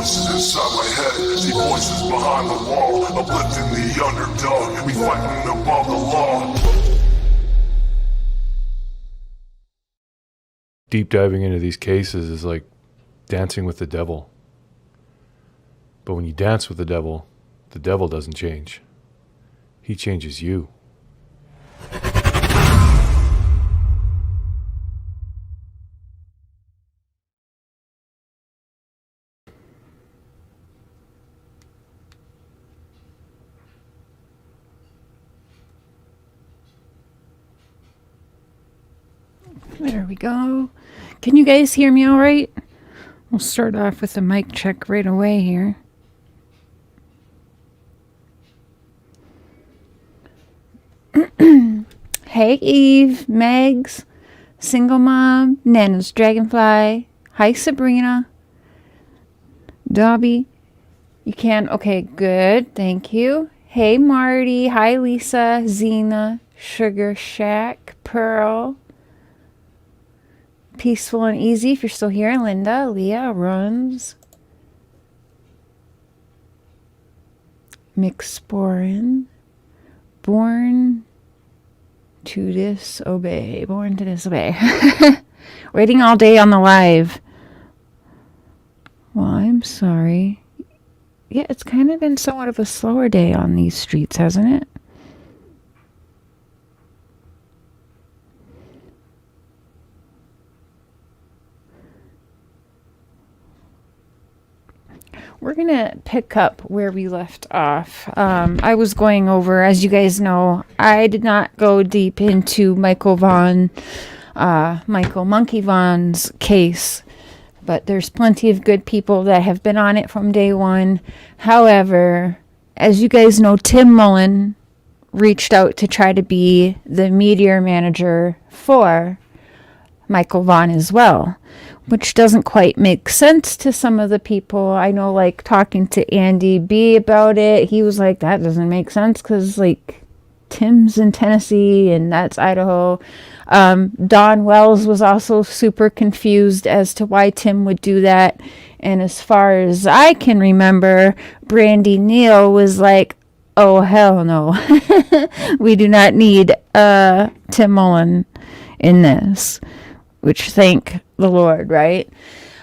voices inside my head. See voices behind the wall, uplifting the underdog. We fighting above the law. Deep diving into these cases is like dancing with the devil. But when you dance with the devil doesn't change. He changes you. There we go. Can you guys hear me all right? We'll start off with a mic check right away here. Hey Eve, Megs, Single Mom, Nana's Dragonfly. Hi Sabrina. Dobby. You can? Okay, good. Thank you. Hey Marty. Hi Lisa. Zena. Sugar Shack. Pearl. Peaceful and Easy, if you're still here. Linda, Leah, Runs. McSporin. Born to Disobey. Born to Disobey. Waiting all day on the live. Well, I'm sorry. Yeah, it's kind of been somewhat of a slower day on these streets, hasn't it? We're going to pick up where we left off. I was going over, as you guys know, I did not go deep into Michael Monkey Vaughn's case, but there's plenty of good people that have been on it from day one. However, as you guys know, Tim Mullen reached out to try to be the media manager for Michael Vaughn as well, which doesn't quite make sense to some of the people. I know, like, talking to Andy B about it, he was like, that doesn't make sense because, like, Tim's in Tennessee and that's Idaho. Don Wells was also super confused as to why Tim would do that. And as far as I can remember, Brandy Neal was like, oh, hell no. We do not need Tim Mullen in this. Which, thank the Lord, right?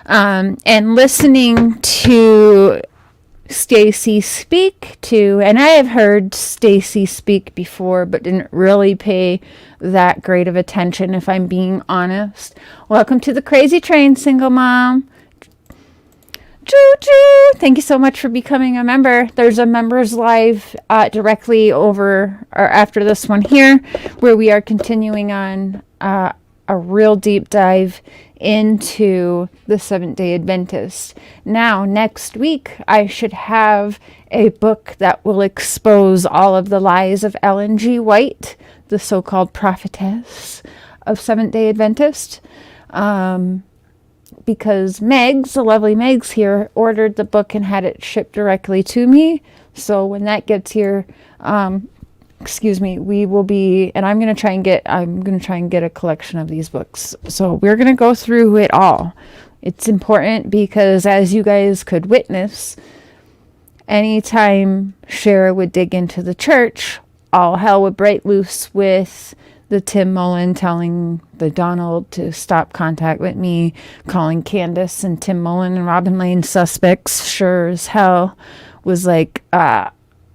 And listening to Stacey speak to, and I have heard Stacey speak before, but didn't really pay that great of attention, if I'm being honest. Welcome to the Crazy Train, Single Mom. Choo-choo! Thank you so much for becoming a member. There's a members live directly over or after this one here, where we are continuing on a real deep dive into the Seventh-day Adventist. Now, next week, I should have a book that will expose all of the lies of Ellen G. White, the so-called prophetess of Seventh-day Adventist. Because Megs, the lovely Megs here, ordered the book and had it shipped directly to me. So when that gets here, we will be, and I'm going to try and get a collection of these books. So we're going to go through it all. It's important because, as you guys could witness, anytime Cher would dig into the church, all hell would break loose with the Tim Mullen telling the Donald to stop contact with me, calling Candace and Tim Mullen and Robin Lane suspects. Sure as hell was like,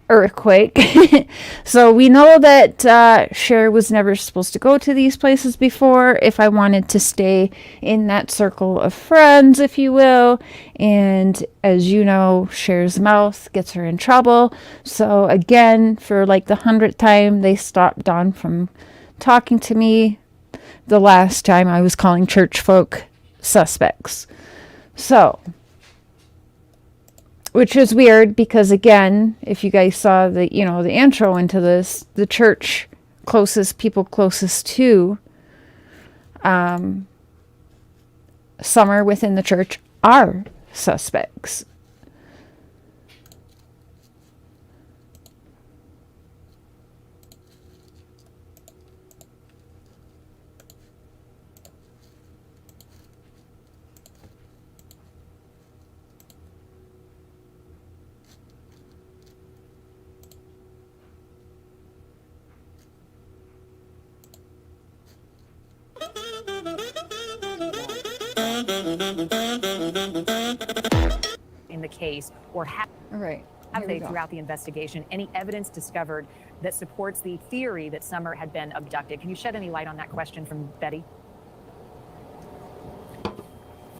earthquake. So we know that Cher was never supposed to go to these places before. If I wanted to stay in that circle of friends, if you will, and as you know, Cher's mouth gets her in trouble. So again, for like the 100th time, they stopped Dawn from talking to me the last time I was calling church folk suspects. So, which is weird because, again, if you guys saw the intro into this, the church people closest to Summer within the church are suspects. in the case, or have they, throughout the investigation, any evidence discovered that supports the theory that Summer had been abducted? Can you shed any light on that question from Betty?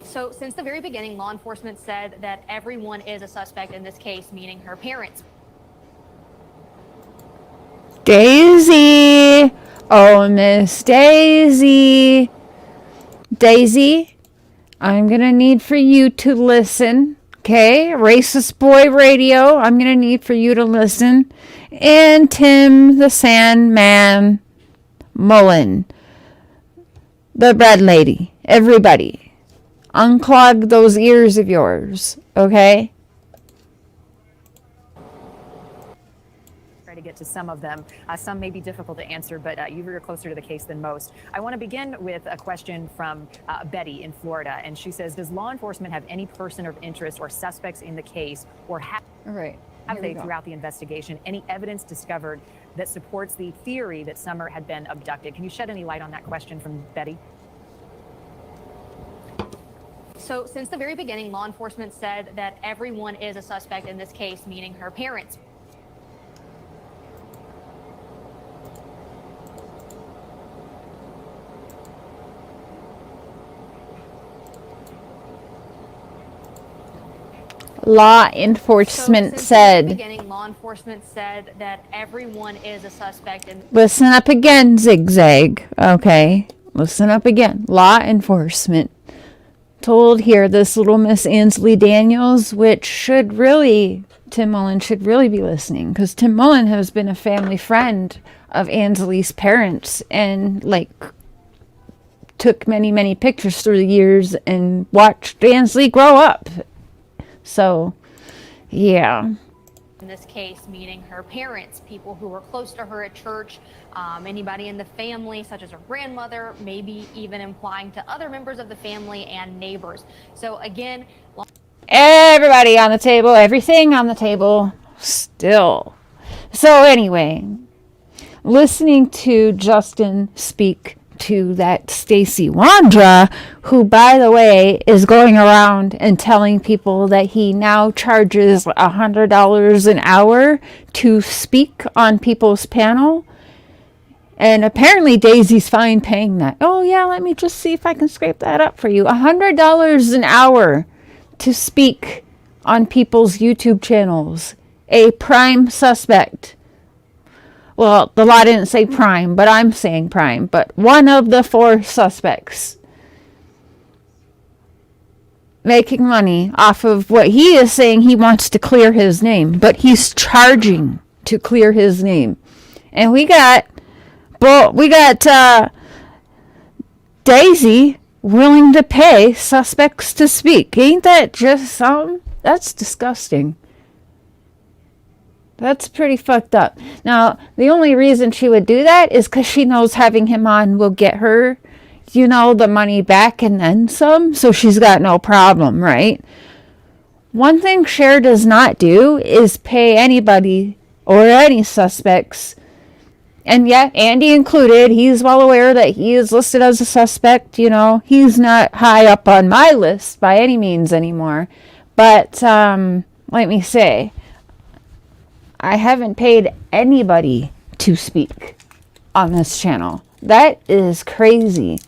So since the very beginning, law enforcement said that everyone is a suspect in this case, meaning her parents. Daisy! Oh, Miss Daisy! Daisy, I'm gonna need for you to listen, okay? Racist Boy Radio, I'm gonna need for you to listen. And Tim the Sandman Mullen, the bread lady, everybody. Unclog those ears of yours, okay? Try to get to some of them. Some may be difficult to answer, but you're closer to the case than most. I want to begin with a question from Betty in Florida, and she says, does law enforcement have any person of interest or suspects in the case, or have they, throughout the investigation, any evidence discovered that supports the theory that Summer had been abducted? Can you shed any light on that question from Betty? So since the very beginning, law enforcement said that everyone is a suspect in this case, meaning her parents. Law enforcement said. The beginning, law enforcement said that everyone is a suspect in. Listen up again, Zigzag. Okay, listen up again. Law enforcement told here this little Miss Ansley Daniels, which should really, Tim Mullen should really be listening, because Tim Mullen has been a family friend of Ansley's parents and like took many pictures through the years and watched Ansley grow up. So, yeah. In this case, meaning her parents, people who were close to her at church, anybody in the family, such as her grandmother, maybe even implying to other members of the family and neighbors. So again, everybody on the table, everything on the table, still. So anyway, listening to Justin speak to that Stacey Wondra, who, by the way, is going around and telling people that he now charges $100 an hour to speak on people's panel. And apparently Daisy's fine paying that. Oh yeah, let me just see if I can scrape that up for you. $100 an hour to speak on people's YouTube channels. A prime suspect. Well, the law didn't say prime, but I'm saying prime. But one of the 4 suspects making money off of what he is saying he wants to clear his name. But he's charging to clear his name. And we got Daisy willing to pay suspects to speak. Ain't that just something? That's disgusting. That's pretty fucked up. Now, the only reason she would do that is because she knows having him on will get her, the money back and then some. So she's got no problem, right? One thing Cher does not do is pay anybody or any suspects. And yet, Andy included, he's well aware that he is listed as a suspect. He's not high up on my list by any means anymore. But let me say, I haven't paid anybody to speak on this channel. That is crazy.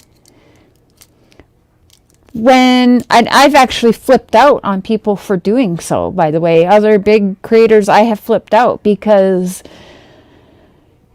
I've actually flipped out on people for doing so, by the way. Other big creators I have flipped out, because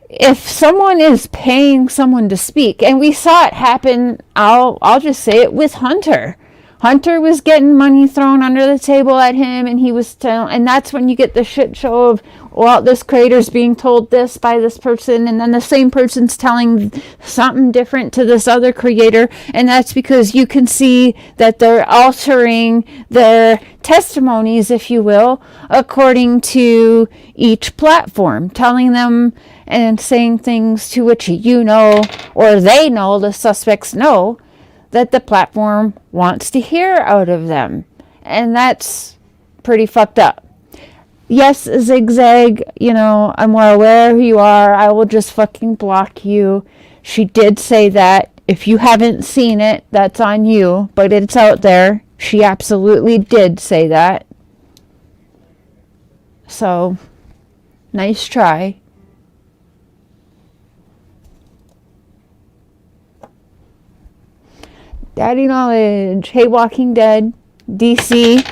if someone is paying someone to speak, and we saw it happen, I'll just say it with Hunter. Hunter was getting money thrown under the table at him, and he was and that's when you get the shit show of, well, this creator's being told this by this person, and then the same person's telling something different to this other creator, and that's because you can see that they're altering their testimonies, if you will, according to each platform, telling them and saying things to which or they know, the suspects know, that the platform wants to hear out of them. And that's pretty fucked up. Yes, Zigzag, I'm well aware who you are. I will just fucking block you. She did say that. If you haven't seen it, that's on you, but it's out there. She absolutely did say that. So, nice try. Daddy Knowledge. Hey, Walking Dead. DC.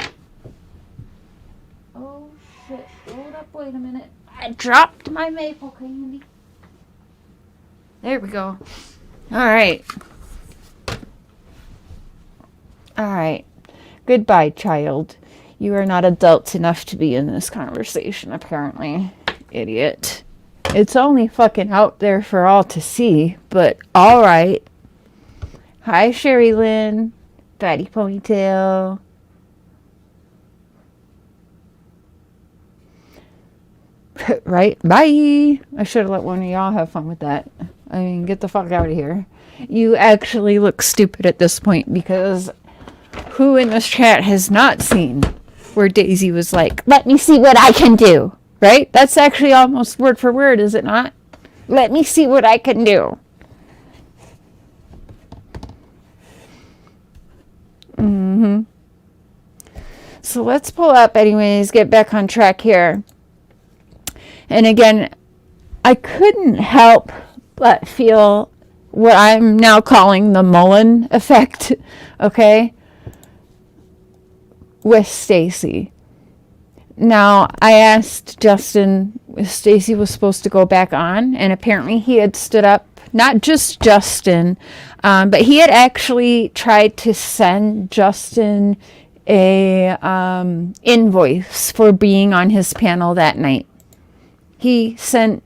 Oh, shit. Hold up. Wait a minute. I dropped my maple candy. There we go. All right. All right. Goodbye, child. You are not adult enough to be in this conversation, apparently. Idiot. It's only fucking out there for all to see, but all right. Hi, Sherry Lynn. Fatty Ponytail. Right? Bye. I should have let one of y'all have fun with that. I mean, get the fuck out of here. You actually look stupid at this point, because who in this chat has not seen where Daisy was like, let me see what I can do? Right? That's actually almost word for word, is it not? Let me see what I can do. So let's pull up anyways, get back on track here. And again, I couldn't help but feel what I'm now calling the Mullen effect, okay, with Stacey. Now, I asked Justin if Stacey was supposed to go back on, and apparently he had stood up, not just Justin, but he had actually tried to send Justin a invoice for being on his panel that night. He sent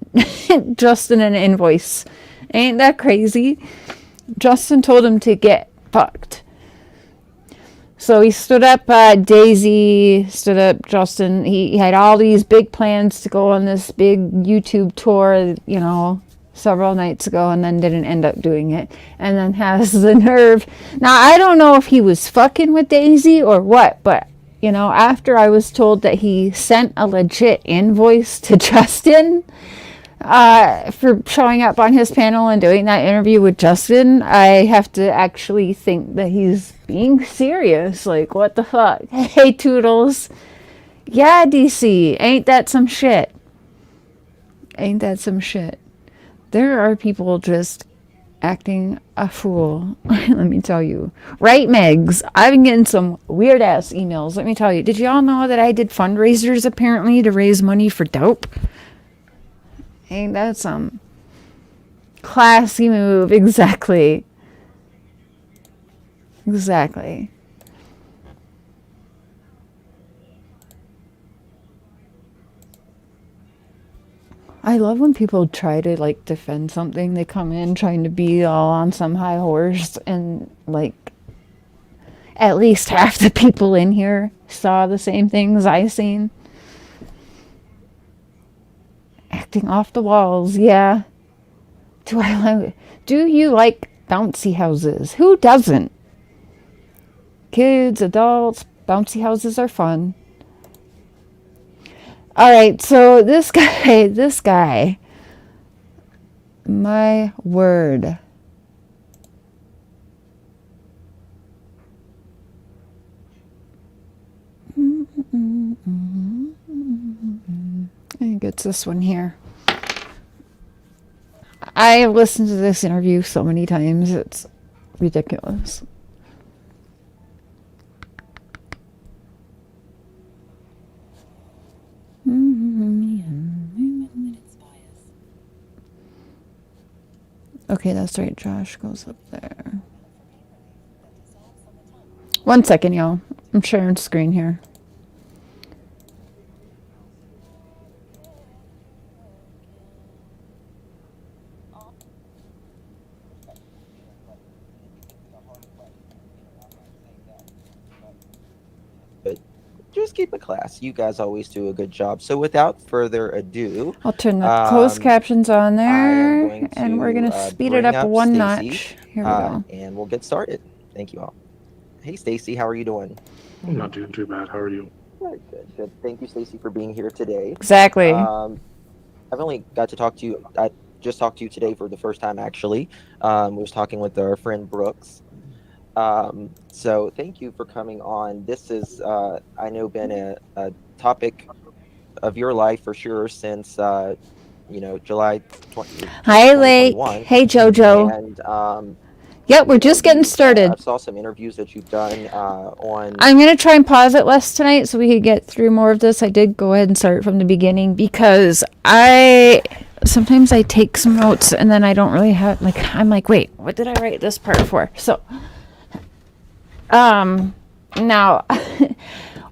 Justin an invoice. Ain't that crazy? Justin told him to get fucked. So he stood up Daisy, stood up Justin. He had all these big plans to go on this big YouTube tour, you know, several nights ago, and then didn't end up doing it. And then has the nerve. Now, I don't know if he was fucking with Daisy or what, but, you know, after I was told that he sent a legit invoice to Justin for showing up on his panel and doing that interview with Justin, I have to actually think that he's being serious. Like, what the fuck? Hey, Toodles. Yeah, DC. Ain't that some shit? Ain't that some shit? There are people just acting a fool. Let me tell you. Right, Megs? I've been getting some weird-ass emails. Let me tell you. Did y'all know that I did fundraisers, apparently, to raise money for dope? Ain't that some classy move? Exactly. Exactly. I love when people try to, like, defend something. They come in trying to be all on some high horse, and, like, at least half the people in here saw the same things I seen. Acting off the walls, yeah. Do you like bouncy houses? Who doesn't? Kids, adults, bouncy houses are fun. All right, so this guy, my word. I think it's this one here. I listened to this interview so many times, it's ridiculous. Okay, that's right. Josh goes up there. 1 second, y'all. I'm sharing screen here. Just keep it class. You guys always do a good job. So without further ado, I'll turn the closed captions on there, and we're going to speed it up one Stacey, notch. Here we go. And we'll get started. Thank you all. Hey, Stacey, how are you doing? I'm not doing too bad. How are you? Good. Thank you, Stacey, for being here today. Exactly. I've only got to talk to you just talked to you today for the first time, actually. We was talking with our friend Brooks. So thank you for coming on. This is, I know, been a topic of your life for sure since, July 20, Hi, Lake. 2021. Hey, Jojo. And, Yep, we're just getting started. I saw some interviews that you've done on. I'm going to try and pause it less tonight so we could get through more of this. I did go ahead and start from the beginning because sometimes I take some notes and then I don't really have, I'm like, wait, what did I write this part for? So, now,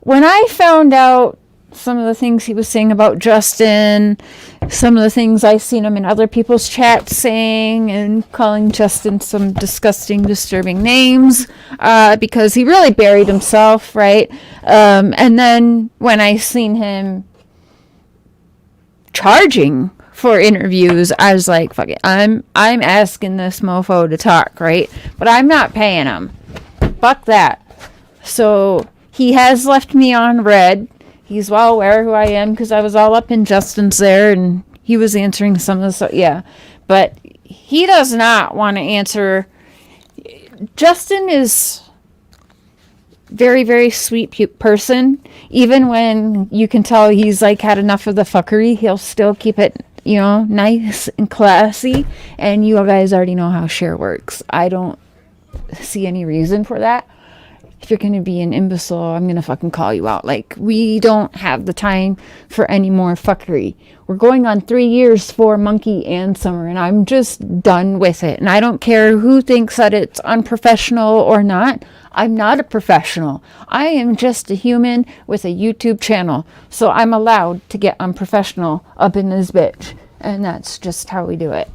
when I found out some of the things he was saying about Justin, some of the things I seen him in other people's chats saying and calling Justin some disgusting, disturbing names, because he really buried himself, right? And then when I seen him charging for interviews, I was like, fuck it, I'm asking this mofo to talk, right? But I'm not paying him. Fuck that. So he has left me on red. He's well aware who I am because I was all up in Justin's there and he was answering some of the stuff. Yeah. But he does not want to answer. Justin is very, very sweet person. Even when you can tell he's had enough of the fuckery, he'll still keep it, nice and classy. And you guys already know how share works. I don't see any reason for that. If you're going to be an imbecile, I'm going to fucking call you out. We don't have the time for any more fuckery. We're going on 3 years for Monkey and Summer, and I'm just done with it. And I don't care who thinks that it's unprofessional or not. I'm not a professional. I am just a human with a YouTube channel. So I'm allowed to get unprofessional up in this bitch. And that's just how we do it.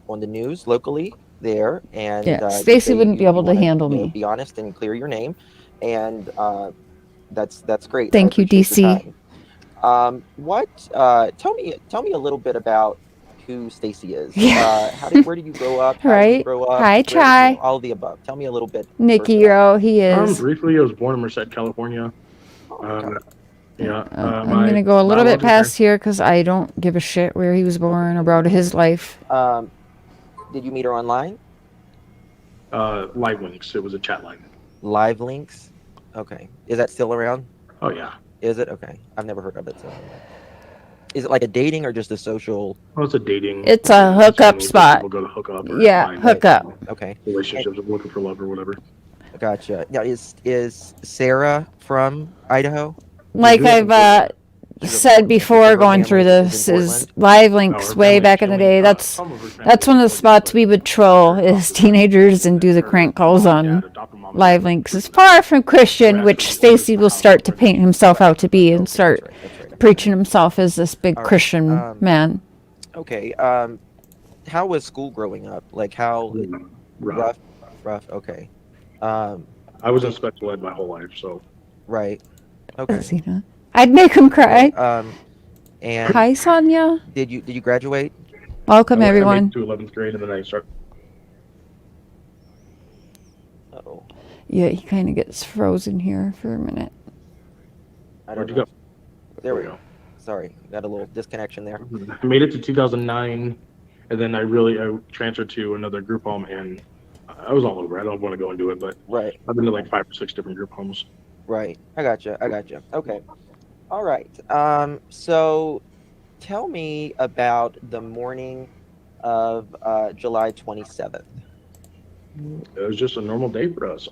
On the news locally there, and Stacey wouldn't be able to handle me. Be honest and clear your name, and that's great. Thank you, DC. Tell me a little bit about who Stacey is. Yeah. Where did you grow up? How did you you grow up? Hi, Chai. All of the above. Tell me a little bit. Nikki Rowe, he is. Briefly, I was born in Merced, California. I'm going to go a little bit past here because I don't give a shit where he was born or about his life. Did you meet her online? Live Links. It was a chat line. Live Links? Okay. Is that still around? Oh, yeah. Is it? Okay. I've never heard of it. So. Is it like a dating or just a social? Well, it's a dating. It's a hookup spot. People go to hook up. Yeah, hook up. Okay. Relationships of looking for love or whatever. Gotcha. Now, is Sarah from Idaho? Like I've said before, going through this is Live Links way back in the day. That's one of the spots we would troll as teenagers and do the crank calls on Live Links. It's far from Christian, which Stacey will start to paint himself out to be and start preaching himself as this big Christian man. Okay. How was school growing up? How rough? Okay. I was in special ed my whole life, so. Right. Okay. I'd make him cry. And hi, Sonia. Did you graduate? Welcome, everyone. I made it to 11th grade, and then I started. Oh. Yeah, he kind of gets frozen here for a minute. Where'd you go? There we go. Sorry, got a little disconnection there. I made it to 2009, and then I transferred to another group home, and I was all over. I don't want to go into it, but right. I've been to 5 or 6 different group homes. Right. I gotcha. Okay. All right. So tell me about the morning of July 27th. It was just a normal day for us.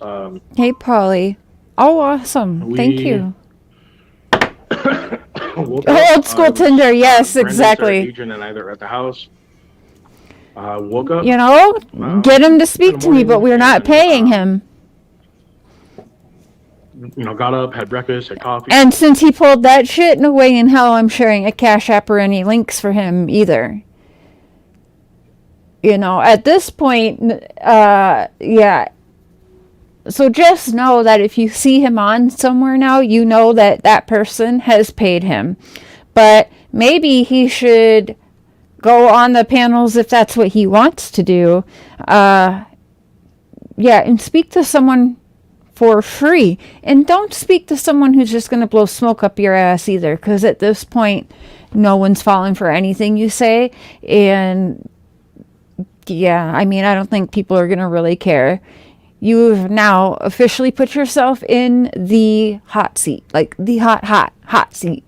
Hey, Polly. Oh, awesome. Thank you. Old school Tinder. Yes, exactly. Adrian and I are at the house. Woke up. Get him to speak to me, but we're not paying him. Got up, had breakfast, had coffee. And since he pulled that shit, no way in hell I'm sharing a Cash App or any links for him either. At this point, yeah. So just know that if you see him on somewhere now, you know that that person has paid him. But maybe he should go on the panels if that's what he wants to do. Yeah, and speak to someone for free. And don't speak to someone who's just going to blow smoke up your ass either, because at this point, no one's falling for anything you say. And yeah, I mean, I don't think people are going to really care. You've now officially put yourself in the hot seat, like the hot seat.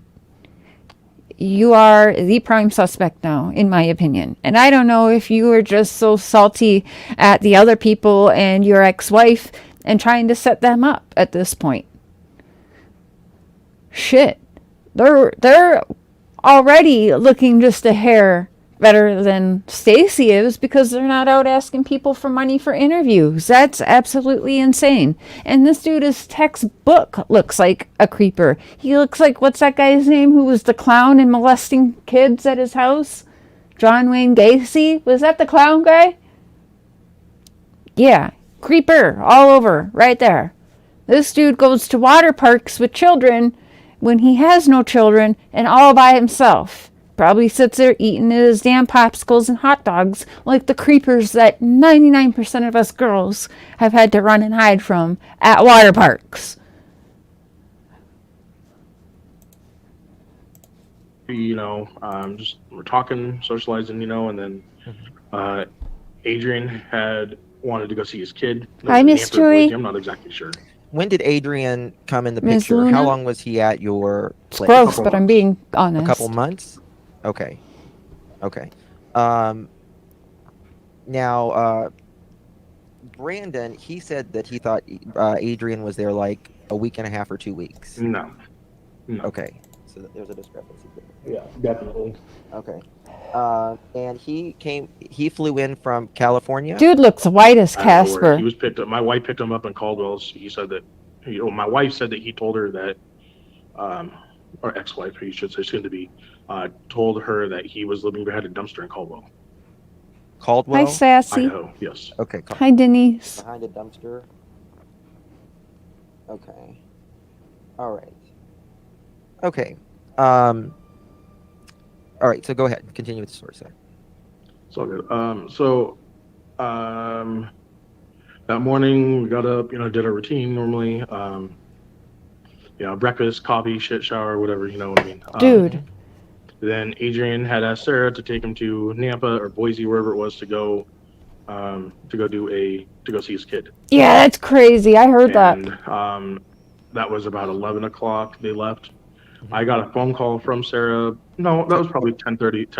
You are the prime suspect now, in my opinion. And I don't know if you were just so salty at the other people and your ex-wife and trying to set them up at this point. Shit. They're already looking just a hair better than Stacey is, because they're not out asking people for money for interviews. That's absolutely insane. And this dude is textbook looks like a creeper. He looks like, what's that guy's name who was the clown and molesting kids at his house? John Wayne Gacy? Was that the clown guy? Yeah, creeper all over right there. This dude goes to water parks with children when he has no children and all by himself. Probably sits there eating his damn popsicles and hot dogs like the creepers that 99% of us girls have had to run and hide from at water parks. You know, just we're talking, socializing, you know, and then Adrian had wanted to go see his kid. Hi, Miss Joy. I'm not exactly sure. When did Adrian come in the Ms. picture? Luna? How long was he at your It's place? gross, but I'm being honest. A couple months? Okay. Now, Brandon, he said that he thought Adrian was there like a week and a half or 2 weeks. No. Okay. So there's a discrepancy there. Yeah, definitely. Okay. And he flew in from California? Dude looks white as I don't know where Casper. He was picked up. My wife picked him up in Caldwell. He said that, you know, my wife said that he told her that, or ex-wife, he should say, soon to be, told her that he was living behind a dumpster in Caldwell, Caldwell? Hi, Sassy. Idaho. Yes. Okay. Hi, Denise. Behind a dumpster? Okay. All right. Okay. All right, so go ahead. Continue with the story, sir. It's all good. That morning we got up, you know, did our routine normally. You know, breakfast, coffee, shit, shower, whatever, you know what I mean. Dude. Then Adrian had asked Sarah to take him to Nampa or Boise, wherever it was, to go see his kid. Yeah, that's crazy. I heard that. And that was about 11 o'clock. They left. I got a phone call from Sarah. No, that was probably 10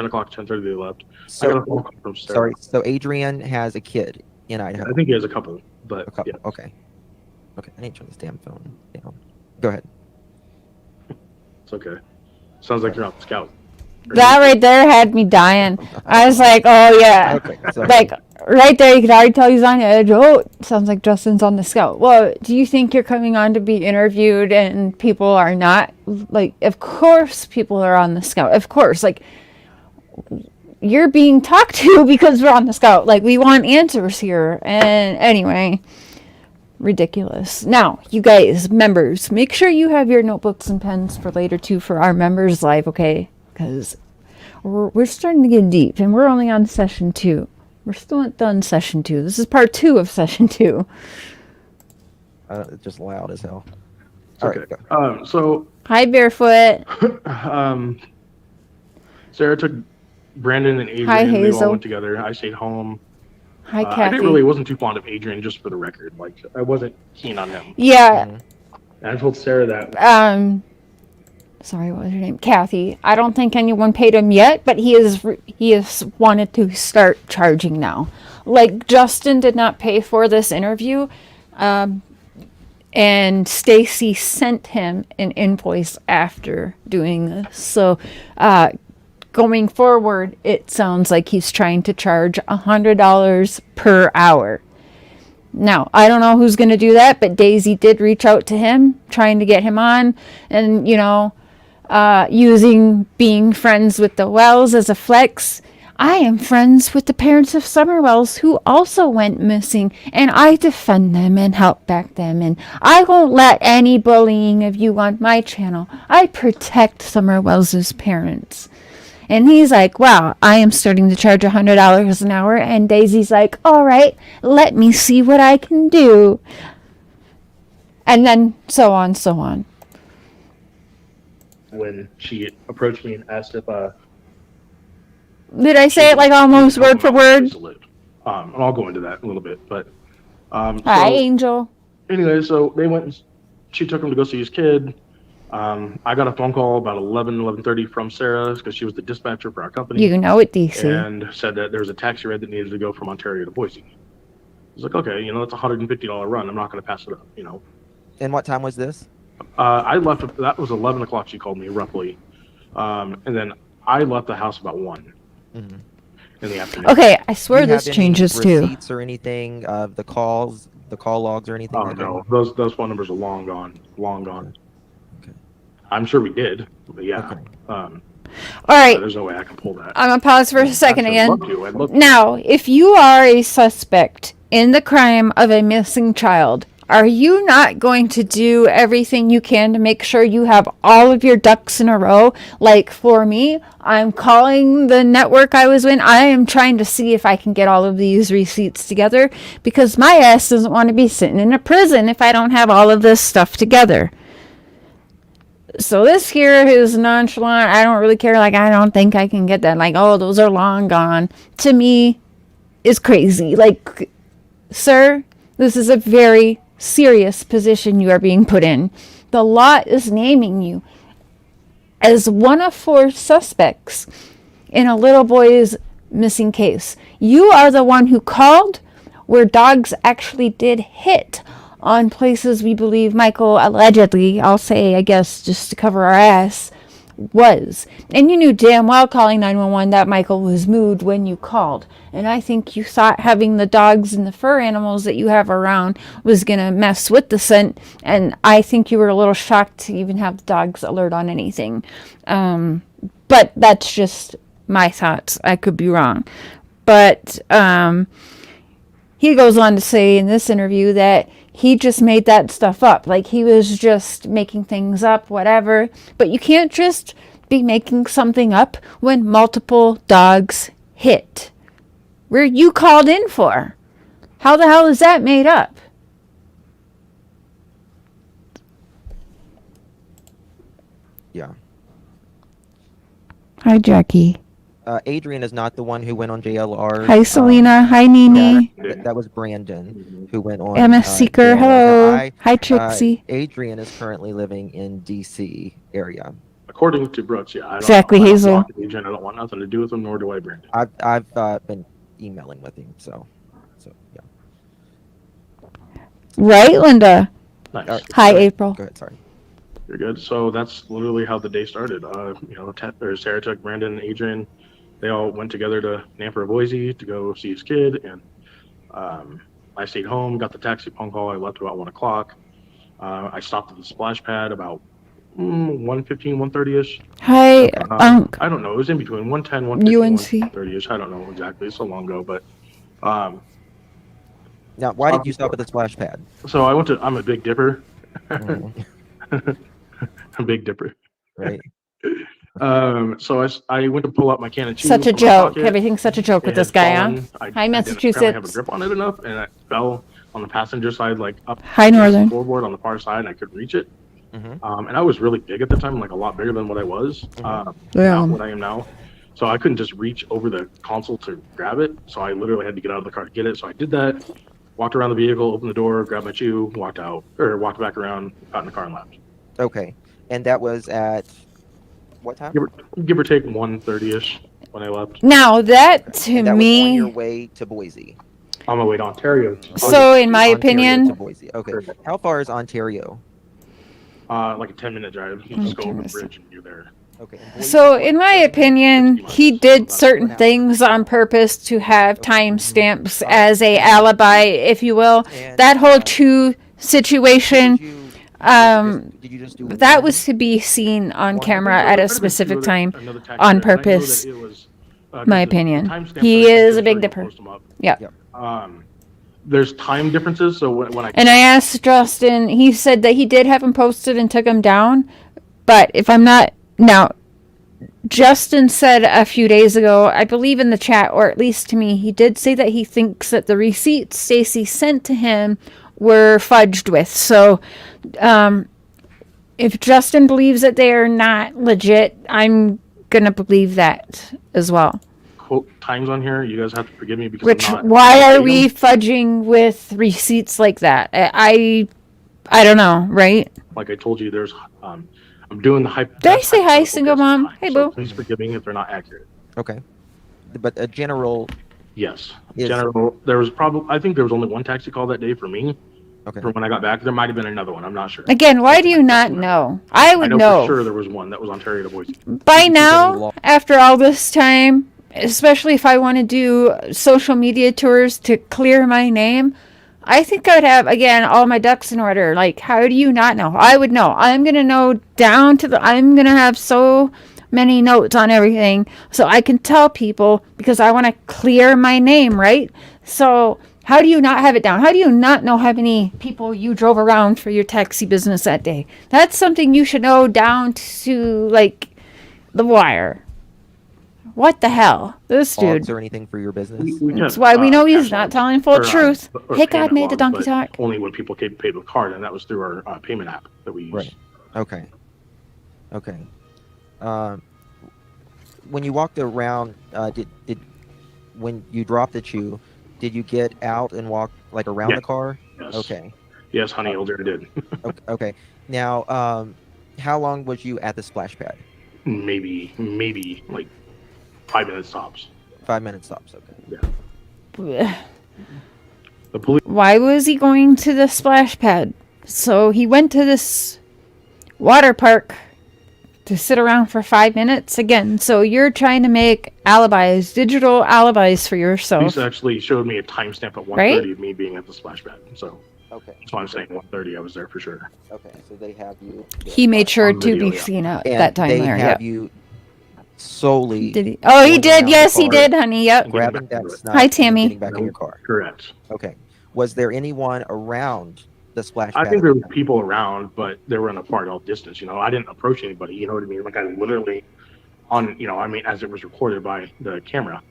o'clock, 10:30 they left. I got a phone call from Sarah. Sorry, so Adrian has a kid in Idaho. I think he has a couple, but A couple. yeah. Okay. I need to turn this damn phone down. Go ahead. It's okay. Sounds like you're on the scout. That right there had me dying. I was like, oh yeah. Okay. So, Like right there, you could already tell he's on edge. Oh, sounds like Justin's on the scout. Well, do you think you're coming on to be interviewed and people are not? Like, of course people are on the scout. Of course. Like, you're being talked to because we're on the scout. Like, we want answers here. And anyway, ridiculous. Now, you guys, members, make sure you have your notebooks and pens for later too for our members live, okay? Because we're starting to get deep and we're only on session 2. We're still not done session 2. This is part 2 of session 2. it's just loud as hell. It's All okay. right, go. So Hi, Barefoot. Sarah took Brandon and Adrian. Hi, They Hazel. all went together. I stayed home. Hi, I Kathy. wasn't too fond of Adrian, just for the record. Like, I wasn't keen on him. Yeah. And I told Sarah that. Sorry, what was her name? Kathy. I don't think anyone paid him yet, but he is wanted to start charging now. Like, Justin did not pay for this interview, and Stacey sent him an invoice after doing this. So, going forward, it sounds like he's trying to charge $100 per hour. Now, I don't know who's going to do that, but Daisy did reach out to him, trying to get him on, and, you know, using being friends with the Wells as a flex. I am friends with the parents of Summer Wells who also went missing, and I defend them and help back them, and I won't let any bullying of you on my channel. I protect Summer Wells' parents. And he's like, wow, I am starting to charge $100 an hour. And Daisy's like, all right, let me see what I can do. And then so on, so on. When she approached me and asked if Did I say it like almost word for word? And I'll go into that in a little bit, but Hi, Angel. Anyway, so they went and she took him to go see his kid. I got a phone call about 11:30 from Sarah because she was the dispatcher for our company. You know it, DC. And said that there was a taxi ride that needed to go from Ontario to Boise. I was like, okay, that's a $150 run. I'm not going to pass it up, And what time was this? I left. That was 11 o'clock. She called me roughly, and then I left the house about 1 in the afternoon. Okay, I swear Do you this have changes any too. receipts or anything of the calls, the call logs or anything? Oh like no, that? those phone numbers are long gone. Okay. I'm sure we did, but yeah. Okay. All right. There's no way I can pull that. I'm going to pause for a second again. I'd love to. Now, if you are a suspect in the crime of a missing child, are you not going to do everything you can to make sure you have all of your ducks in a row? Like for me, I'm calling the network I was in. I am trying to see if I can get all of these receipts together because my ass doesn't want to be sitting in a prison if I don't have all of this stuff together. So this here is nonchalant. I don't really care. Like, I don't think I can get that. Like, oh, those are long gone. To me, is crazy. Like, sir, this is a very serious position you are being put in. The law is naming you as one of 4 suspects in a little boy's missing case. You are the one who called where dogs actually did hit on places we believe Michael allegedly, I'll say, I guess, just to cover our ass, was. And you knew damn well calling 911 that Michael was moved when you called. And I think you thought having the dogs and the fur animals that you have around was going to mess with the scent. And I think you were a little shocked to even have the dogs alert on anything. But that's just my thoughts. I could be wrong. But he goes on to say in this interview that he just made that stuff up. Like he was just making things up, whatever. But you can't just be making something up when multiple dogs hit. Where you called in for. How the hell is that made up? Yeah. Hi, Jackie. Adrian is not the one who went on JLR. Hi, Selena. Hi, Nini. That was Brandon who went on. MS Seeker. JLR. Hello. Hi, Trixie. Adrian is currently living in DC area. According to Brooks, yeah. I don't Exactly, know. I don't Hazel. talk to Agent. I don't want nothing to do with him, nor do I, Brandon. I've been emailing with him, so yeah. Right, Linda? Nice. Hi, April. Go ahead. Sorry. You're good. So that's literally how the day started. Sarah took Brandon and Adrian. They all went together to Nampa, Boise to go see his kid, and I stayed home. Got the taxi phone call. I left about 1 o'clock. I stopped at the splash pad about 1:15, 1:30ish. Hi, I don't know. It was in between 1:10, 1:15, UNC. 1:30ish. I don't know exactly. It's so long ago, but Now, why did you stop at the splash pad? so I went to. I'm a Big Dipper. Mhm. A Big Dipper. Right. So I went to pull out my can of cheese. such a from my joke. pocket. Everything's such a joke with It this had guy, huh? fallen. Hi, I didn't apparently have a Massachusetts. grip on it enough, and it fell on the passenger side, like up Hi, against Northern. the floorboard on the far side, and I couldn't reach it. Mhm. And I was really big at the time, like a lot bigger than what I was, Yeah. not what I am now. So I couldn't just reach over the console to grab it. So I literally had to get out of the car to get it. So I did that, walked around the vehicle, opened the door, grabbed my chew, walked back around, got in the car and left. Okay. And that was at what time? Give or take 1:30ish when I left. Now, that to And that was on your me, way to Boise. On my way to Ontario. so in my Ontario opinion, to Boise. Okay. How far is Ontario? Like a 10-minute drive. You just go over the Interesting. bridge and you're there. Okay. and Boise so is in what, my 30 minutes? opinion, he did certain things on purpose to have timestamps as a alibi, if you will. And, That whole two situation, Did you just do that one? was to be seen on One- camera There at a was specific time. another taxi on driver, and I know purpose. that it was, My 'cause the opinion. timestamps He that I is sent a big you, dipper. post them up. Yeah. There's time differences, so when I And I asked Justin, he said that he did have him posted and took him down. But if I'm not, now, Justin said a few days ago, I believe in the chat, or at least to me, he did say that he thinks that the receipts Stacey sent to him were fudged with. So if Justin believes that they are not legit, I'm going to believe that as well. Quote times on here. You guys have to forgive me because Which, I'm not. why are we fudging with receipts like that? I don't know, right? Like I told you, there's I'm doing the hype. Did I say hi, single mom? Hey, so boo. please forgive me if they're not accurate. Okay. But a general. Yes, Yes. general. There was I think there was only one taxi call that day for me. Okay. For when I got back, there might have been another one. I'm not sure. Again, why do you not know? I would I know know. for sure there was one that was Ontario to Boise. By now, after all this time, especially if I want to do social media tours to clear my name, I think I would have, again, all my ducks in order. Like, how do you not know? I would know. I'm going to know down to I'm going to have so many notes on everything so I can tell people because I want to clear my name, right? So how do you not have it down? How do you not know how many people you drove around for your taxi business that day? That's something you should know down to, like, the wire. What the hell? This dude. Logs or anything for your business? That's why we know he's not telling full Or, truth. or Hey, God payment made the logs, donkey but talk. Only when people paid with card, and that was through our payment app that we use. Right. Okay. Okay. When you walked around, did when you dropped the chew, did you get out and walk like around the car? Yes. Okay. Yes, honey, Elder did. Okay. Now, how long was you at the splash pad? maybe like 5 minutes tops. 5 minutes tops. Okay. Yeah. The police. Why was he going to the splash pad? So he went to this water park to sit around for 5 minutes again. So you're trying to make alibis, digital alibis for yourself. Police actually showed me a timestamp at 1:30 of me being at the splash pad. So Okay. that's why I'm saying 1:30. I was there for sure. Okay. So they have you. He made sure On to video, be yeah. seen at And that time they there. have Yep. you solely. Did he? Oh, he going did. around the Yes, he car, did, honey. Yep. Grabbing that snuff. Hi, and Tammy. Getting back in your car. Correct. Okay. Was there anyone around the splash I pad? think there were people around, but they were in a part all distance. I didn't approach anybody. You know what I mean? Like I literally, as it was recorded by the camera,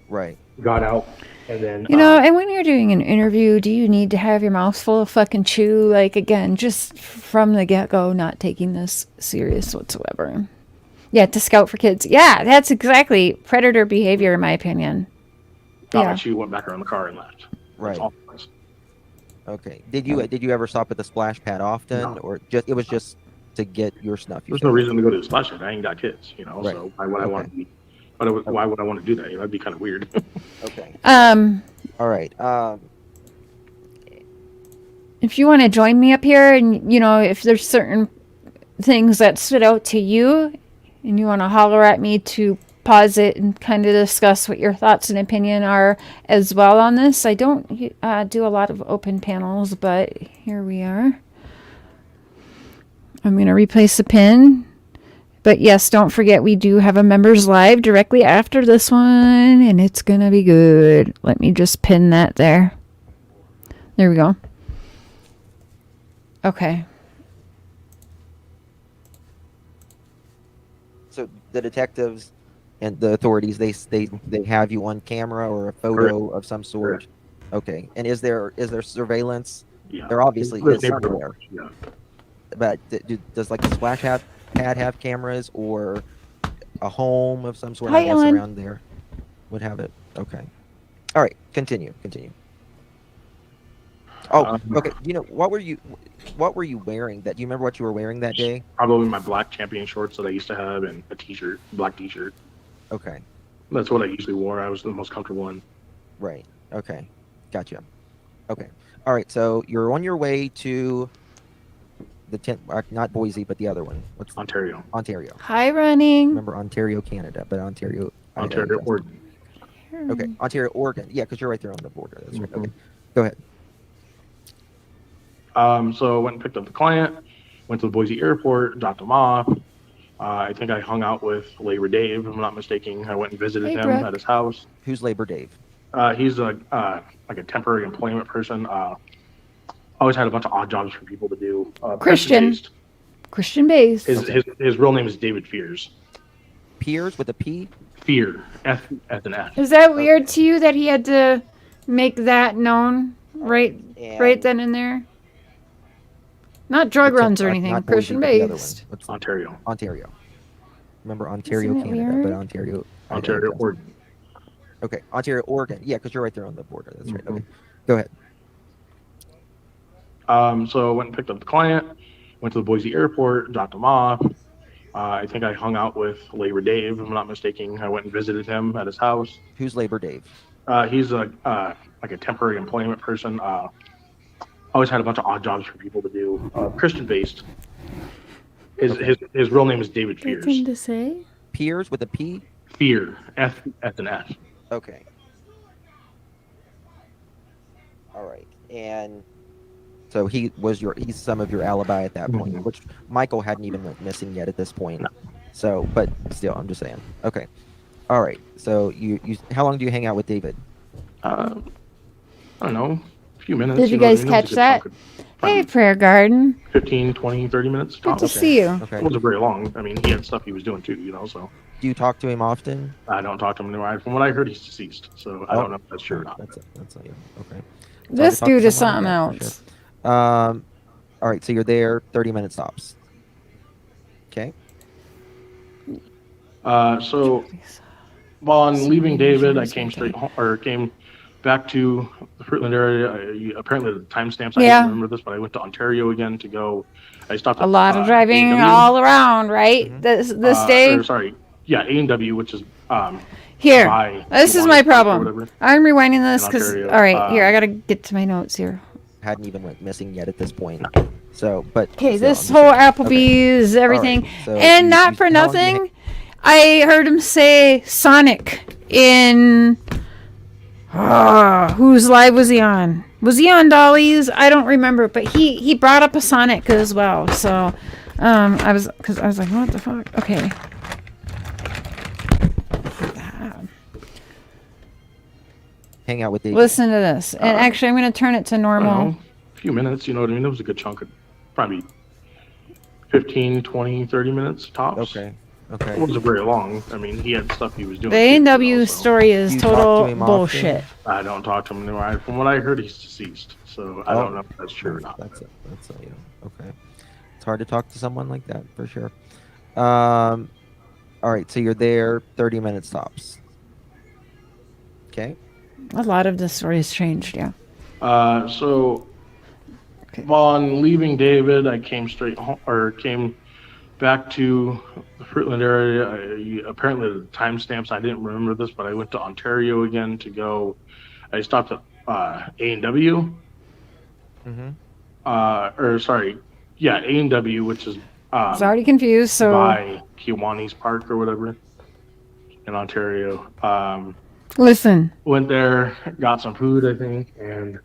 Right. got out and then. And when you're doing an interview, do you need to have your mouth full of fucking chew? Like, again, just from the get-go, not taking this serious whatsoever. Yeah, to scout for kids. Yeah, that's exactly predator behavior, in my opinion. Got Yeah. my shoe, went back around the car and left. Right. That's all it was. Okay. Did you ever stop at the splash pad often, No. or it was just to get your snuff? There's no reason to go to the splash pad. I ain't got kids, Right. So why would I want Okay. to? Why would I want to do that? That'd be kind of weird. Okay. Um, All right. if you want to join me up here, and if there's certain things that stood out to you, and you want to holler at me to pause it and kind of discuss what your thoughts and opinion are as well on this. I don't do a lot of open panels, but here we are. I'm going to replace the pin. But yes, don't forget we do have a members live directly after this one, and it's going to be good. Let me just pin that there. There we go. Okay. So the detectives and the authorities, they have you on camera or a photo of some sort. Okay. And is there surveillance? Yeah. There obviously There's is somewhere. neighborhood. Yeah. But does like the splash pad have cameras, or a home of some sort? Hi, I guess Ellen. around there would have it. Okay. All right. Continue. Oh, okay. What were you wearing? Do you remember what you were wearing that day? Probably my black champion shorts that I used to have and a t-shirt, black t-shirt. Okay. That's what I usually wore. I was the most comfortable in. Right. Okay. Gotcha. Okay. All right. So you're on your way to the not Boise, but the other one. What's Ontario. Ontario? Hi, running. Remember Ontario, Canada, but Ontario. Ontario, Oregon. Okay. Ontario, Oregon. Yeah, because you're right there on the border. That's right. Okay. Go ahead. So I went and picked up the client, went to the Boise airport, dropped him off. I think I hung out with Labor Dave, if I'm not mistaken. I went and visited Hey, him Brooke. at his house. Who's Labor Dave? He's like a temporary employment person. Always had a bunch of odd jobs for people to do. Christian. Based. Christian Bays. His real name is David Fears. Piers with a P? Fear. F as an F. Is that weird to you that he had to make that known? right And then and there. Not drug Except, runs or anything, not Boise, Christian but the other one. based. What's Ontario. Ontario? Remember Ontario, Isn't it Canada, weird? but Ontario. Ontario, yes. Oregon. Okay, Ontario, Oregon. Yeah, because you're right there on the border. That's right. Mhm. Okay, go ahead. So I went and picked up the client, went to the Boise airport, dropped him off. I think I hung out with Labor Dave, if I'm not mistaken. I went and visited him at his house. Who's Labor Dave? He's like a temporary employment person. Always had a bunch of odd jobs for people to do. Christian based. His real name is David Fears. Anything to say? Piers with a P? Fear. F and F. Okay. All right. And so he's some of your alibi at that point, which Michael hadn't even went missing yet at this point. No. So, but still, I'm just saying. Okay. All right. So you how long do you hang out with David? I don't know. A few minutes. Did you know what I guys mean? It was a catch good that? chunk of- Hey, Prayer Garden. 15, 20, 30 minutes. Good to tops. see you. Okay. It wasn't very long. I mean, he had stuff he was doing too, so Do you talk to him often? I don't talk to him anymore. From what I heard, he's deceased, so I don't know if that's true or not. That's yeah. Okay. This Talk to dude is someone something like that, else. for sure. All right. So you're there. 30-minute stops. Okay. So while I'm leaving David, I came came back to the Fruitland area. Apparently, the timestamps, I Yeah. don't remember this, but I went to Ontario again to go. I stopped A at, lot of driving A&W. all around, right? Mhm. This day. A&W, which is Here, by this is Kiwanis my Park or problem. whatever. I'm rewinding this In because, Ontario. all right, here, I got to get to my notes here. Hadn't even went missing yet at this point. So, but Okay, still, this I'm whole just saying. Okay. Applebee's, everything. All right, so And you- not you- for how long do you nothing, I heard him say Sonic in. Whose live was he on? Was he on Dolly's? I don't remember, but he brought up a Sonic as well. So, I was like, what the fuck? Okay. hang out with David. Listen to this. And actually, I'm going to turn it to I don't normal. know, a few minutes, you know what I mean? It was a good chunk of probably 15, 20, 30 minutes tops. Okay. It Okay. wasn't very long. I mean, he had stuff he was doing. The too, A&W so story is You talk to total him often? bullshit. I don't talk to him anymore. From what I heard, he's deceased. So I don't know if that's true or not. That's yeah. Okay. It's hard to talk to someone like that for sure. All right. So you're there. 30-minute stops. Okay. A lot of the story has changed, yeah. So Okay. while I'm leaving David, I came came back to the Fruitland area. Apparently, the timestamps, I didn't remember this, but I went to Ontario again to go. I stopped at A&W. Mm-hmm. A&W, which is I was already confused, so by Kiwanis Park or whatever in Ontario. listen. Went there, got some food, I think, and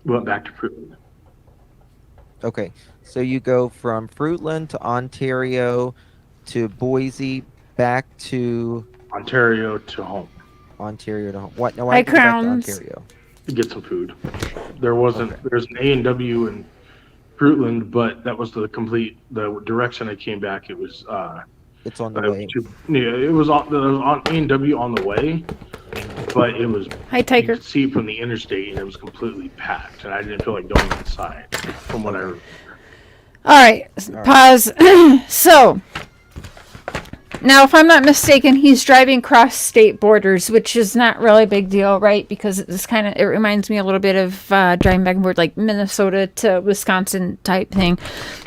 went back to Fruitland. Okay. So you go from Fruitland to Ontario to Boise back to Ontario to home Ontario to home. What? No, Hi, I go back to Crowns. Ontario. to get some food. There's an A&W in Fruitland, but that was the direction I came back. It was It's on the way. it was on A&W on the way, but it was Hi, you Tiger. could see it from the interstate and it was completely packed, and I didn't feel like going inside. From what I remember. All right, pause. So, now, if I'm not mistaken, he's driving cross state borders, which is not really a big deal, right? Because it reminds me a little bit of driving back and forth, like Minnesota to Wisconsin type thing.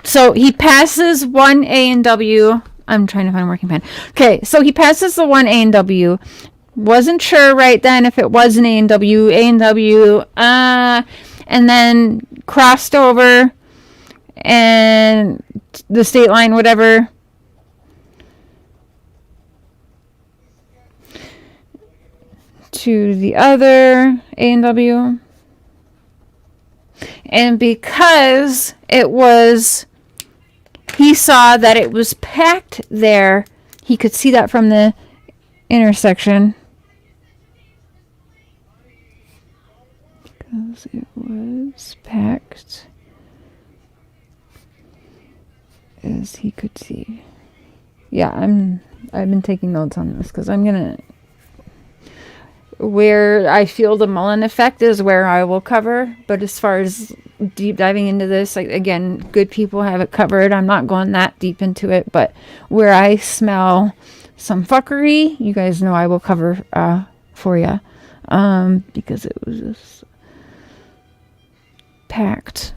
So he passes one A&W. I'm trying to find a working pen. Okay, so he passes the one A&W. Wasn't sure right then if it was an A&W, and then crossed over and the state line, whatever. To the other A&W. And because he saw that it was packed there, he could see that from the intersection. Because it was packed, as he could see. Yeah, I've been taking notes on this because I'm gonna. Where I feel the Mullen effect is where I will cover. But as far as deep diving into this, like, again, good people have it covered. I'm not going that deep into it. But where I smell some fuckery, you guys know I will cover for you. Because it was just packed,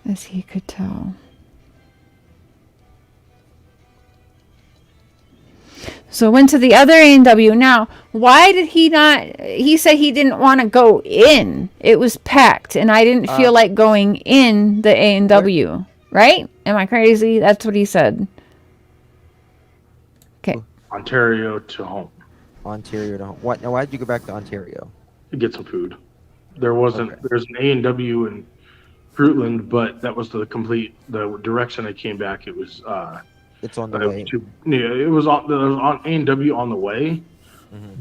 as he could tell. So went to the other A&W. Now, why did he not? He said he didn't want to go in. It was packed, and I didn't feel like going in the A&W. Right? Am I crazy? That's what he said. Okay. Ontario to home. Ontario to home. What? Now, why did you go back to Ontario? To get some food. There's an A&W in Fruitland, but that was the direction I came back. It was It's on the way. It was on A&W on the way,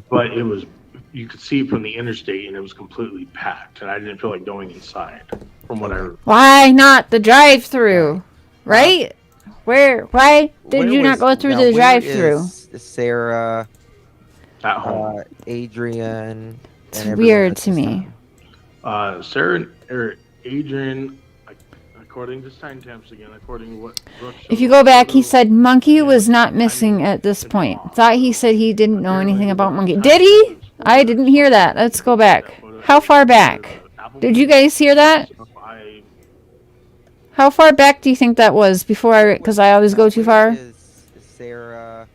but it was, you could see it from the interstate, and it was completely packed, and I didn't feel like going inside. From what I heard. Why not the drive-through? Right? Why did you not go through the drive-through? Sarah, At home. Adrian. It's weird to me. Sarah or Adrian, according to timestamps again, according to what Brooke showed, If you go back, he said Monkey was not missing at this point. Thought he said he didn't know anything about Monkey. Did he? I didn't hear that. Let's go back. How far back? Did you guys hear that? How far back do you think that was before because I always go too far? Sarah.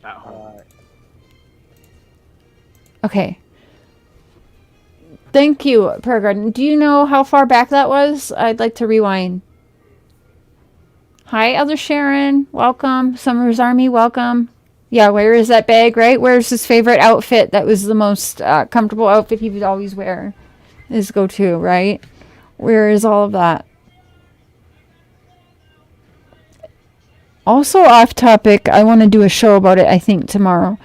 At home. Okay. Thank you, Prayer Garden. Do you know how far back that was? I'd like to rewind. Hi, Elder Sharon. Welcome. Summer's Army, welcome. Yeah, where is that bag, right? Where's his favorite outfit that was the most comfortable outfit he would always wear? His go-to, right? Where is all of that? Also off topic, I want to do a show about it, I think, tomorrow.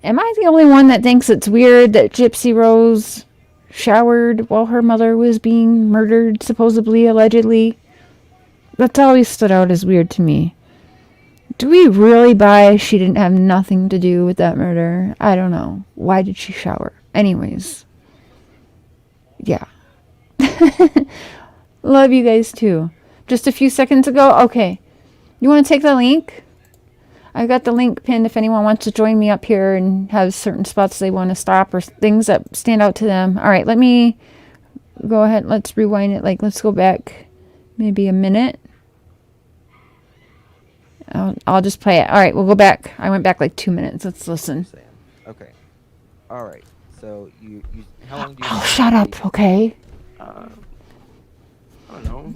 Am I the only one that thinks it's weird that Gypsy Rose showered while her mother was being murdered, supposedly, allegedly? That's always stood out as weird to me. Do we really buy she didn't have nothing to do with that murder? I don't know. Why did she shower? Anyways. Yeah. Love you guys too. Just a few seconds ago? Okay. You want to take the link? I got the link pinned if anyone wants to join me up here and have certain spots they want to stop or things that stand out to them. All right, let me go ahead. Let's rewind it. Let's go back maybe a minute. I'll just play it. All right, we'll go back. I went back 2 minutes. Let's listen. Okay. All right. So you how long do you? Oh, shut up. Okay. I don't know.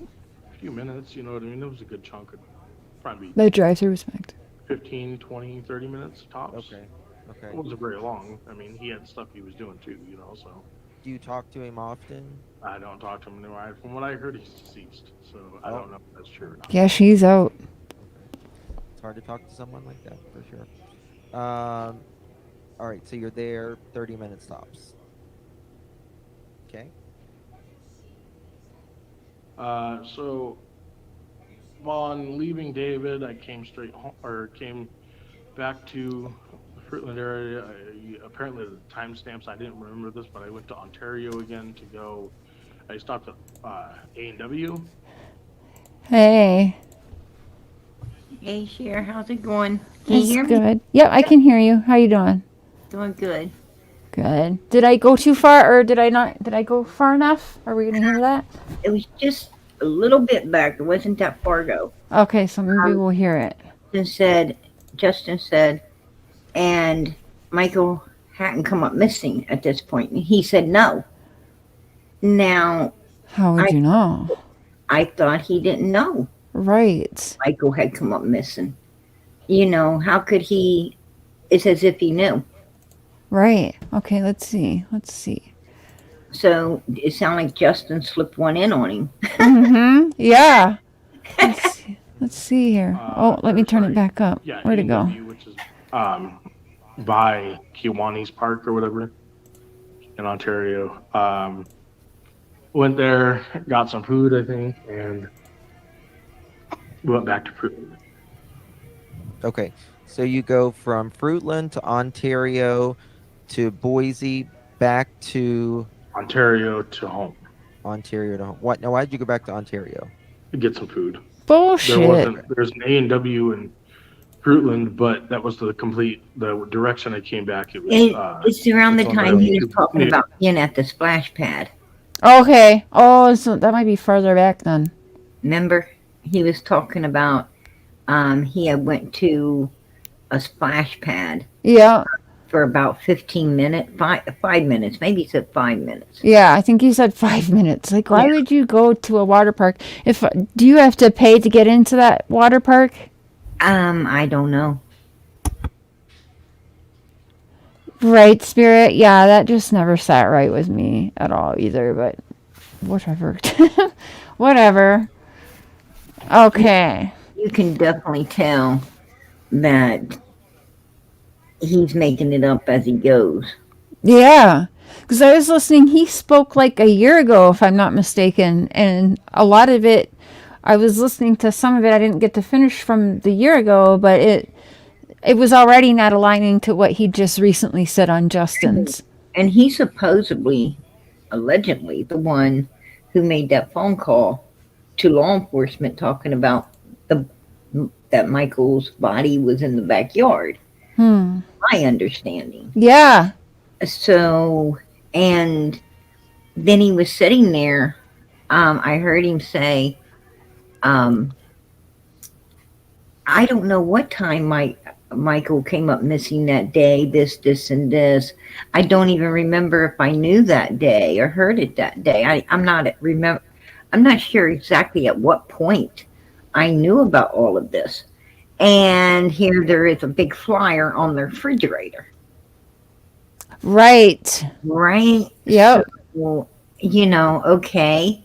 A few minutes. You know what I mean? It was a good chunk. Probably The drive-through was packed. 15, 20, 30 minutes tops. Okay. It wasn't very long. I mean, he had stuff he was doing too, so. Do you talk to him often? I don't talk to him anymore. From what I heard, he's deceased, so I don't know if that's true or not. Yeah, she's out. It's hard to talk to someone like that, for sure. All right, so you're there 30 minutes tops. Okay. So upon leaving David, I came came back to the Fruitland area. Apparently the timestamps, I didn't remember this, but I went to Ontario again to go. I stopped at A&W. Hey. Hey, Cher, how's it going? Can you hear me? Good. Yep, I can hear you. How you doing? Doing good. Good. Did I go too far or did I not? Did I go far enough? Are we going to hear that? It was just a little bit back. It wasn't that far ago. Okay, so maybe we'll hear it. Justin said, and Michael hadn't come up missing at this point. And he said no. Now, How would you know? I thought he didn't know Right. Michael had come up missing. How could he? It's as if he knew. Right. Okay, let's see. So it sounded like Justin slipped one in on him. Mm-hmm. Yeah. Let's see here. Let me turn it back up. Yeah, Where'd it go? A&W, which is by Kiwanis Park or whatever in Ontario. Went there, got some food, I think, and went back to Fruitland. Okay. So you go from Fruitland to Ontario to Boise, back to Ontario to home Ontario to home. What? Now, why did you go back to Ontario? to get some food. Bullshit. There's an A&W in Fruitland, but that was the direction I came back. It was It's around the it's on time the- he was talking about being at the splash pad. Okay. Oh, so that might be further back then. Remember, he was talking about he had went to a splash pad Yeah. for about 15 minutes, 5 minutes, maybe he said 5 minutes. Yeah, I think you said 5 minutes. Like, why would you go to a water park? Do you have to pay to get into that water park? I don't know. Right, Spirit. Yeah, that just never sat right with me at all either, but whatever. Whatever. Okay. You can definitely tell that he's making it up as he goes. Yeah. Because I was listening, he spoke like a year ago, if I'm not mistaken, and a lot of it, I was listening to some of it, I didn't get to finish from the year ago, but it was already not aligning to what he just recently said on Justin's. And he's supposedly, allegedly, the one who made that phone call to law enforcement talking about that Michael's body was in the backyard. My understanding. Yeah. So, and then he was sitting there. I heard him say, I don't know what time Michael came up missing that day, this, and this. I don't even remember if I knew that day or heard it that day. I'm not sure exactly at what point I knew about all of this. And here there is a big flyer on the refrigerator. Right. Right? Yep. So, okay.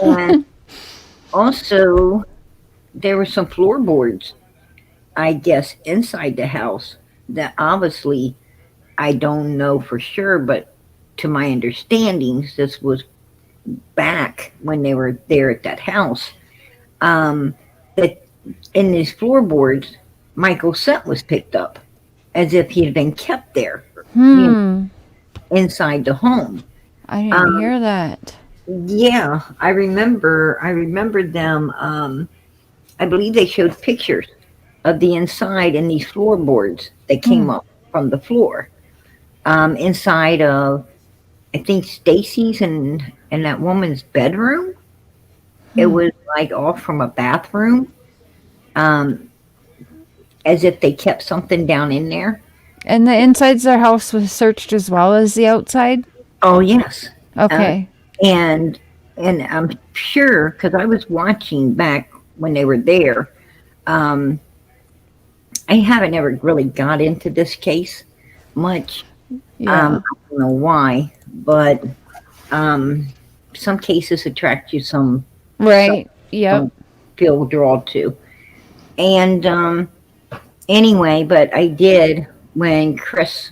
And also, there were some floorboards, I guess, inside the house that obviously, I don't know for sure, but to my understandings, this was back when they were there at that house, that in these floorboards, Michael's scent was picked up as if he had been kept there inside the home. I didn't hear that. Yeah, I remember them. I believe they showed pictures of the inside and these floorboards that came up from the floor. Inside of, I think, Stacy's and that woman's bedroom. It was like off from a bathroom, as if they kept something down in there. And the insides of their house was searched as well as the outside? Oh, yes. Okay. And I'm sure, because I was watching back when they were there, I haven't ever really got into this case much. Yeah. I don't know why, but some cases attract you, some Right. Yep. feel drawn to. And anyway, but I did when Chris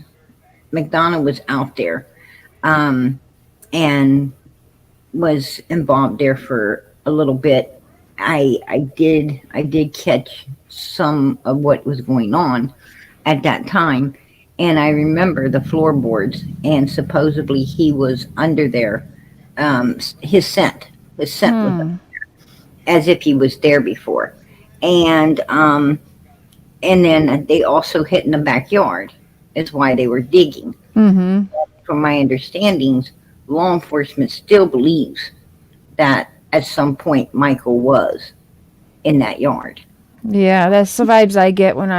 McDonough was out there and was involved there for a little bit. I did catch some of what was going on at that time, and I remember the floorboards, and supposedly he was under there. His scent was there, as if he was there before, and then they also hit in the backyard. Is why they were digging. Mm-hmm. From my understandings, law enforcement still believes that at some point Michael was in that yard. Yeah, that's the vibes I get when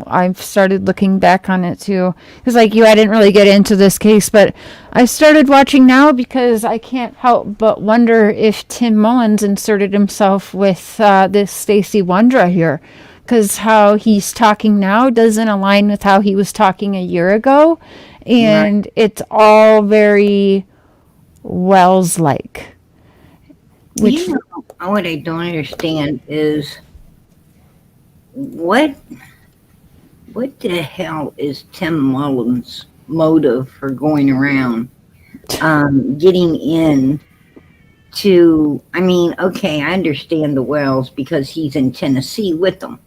I've started looking back on it too. Because like you, I didn't really get into this case, but I started watching now because I can't help but wonder if Tim Mullins inserted himself with this Stacey Wondra here. Because how he's talking now doesn't align with how he was talking a year ago. And It's all very Wells-like. Which, What I don't understand is what the hell is Tim Mullins' motive for going around getting in to, I mean, okay, I understand the Wells because he's in Tennessee with them.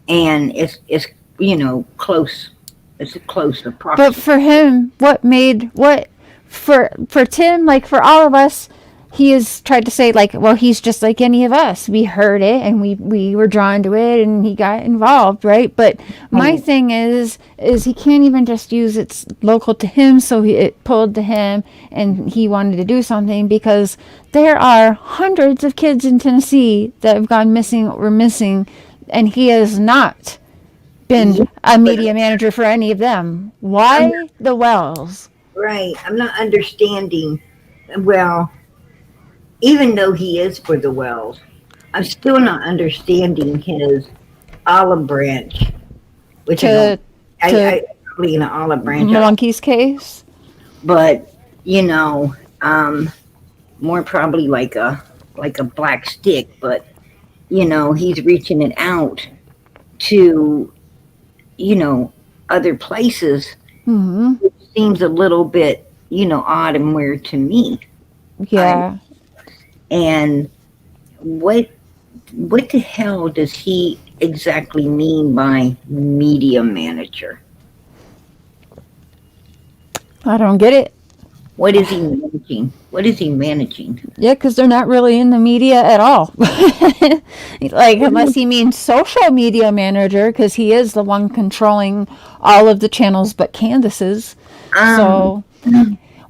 And it's close. It's a close But approximate. for him, for Tim, like for all of us, he has tried to say like, well, he's just like any of us. We heard it and we were drawn to it and he got involved, right? But my thing is he can't even just use it's local to him, so it pulled to him and he wanted to do something because there are hundreds of kids in Tennessee that have gone missing or missing, and he has not been a media manager for any of them. Why the Wells? Right. I'm not understanding. Well, even though he is for the Wells, I'm still not understanding his olive branch, which To I probably an olive branch, Monkey's case? but more probably like a black stick. But he's reaching it out to other places. Mm-hmm. It seems a little bit odd and weird to me. Yeah. And what the hell does he exactly mean by media manager? I don't get it. What is he managing? What is he managing? Yeah, because they're not really in the media at all. Like, unless he means social media manager, because he is the one controlling all of the channels but Candace's. So,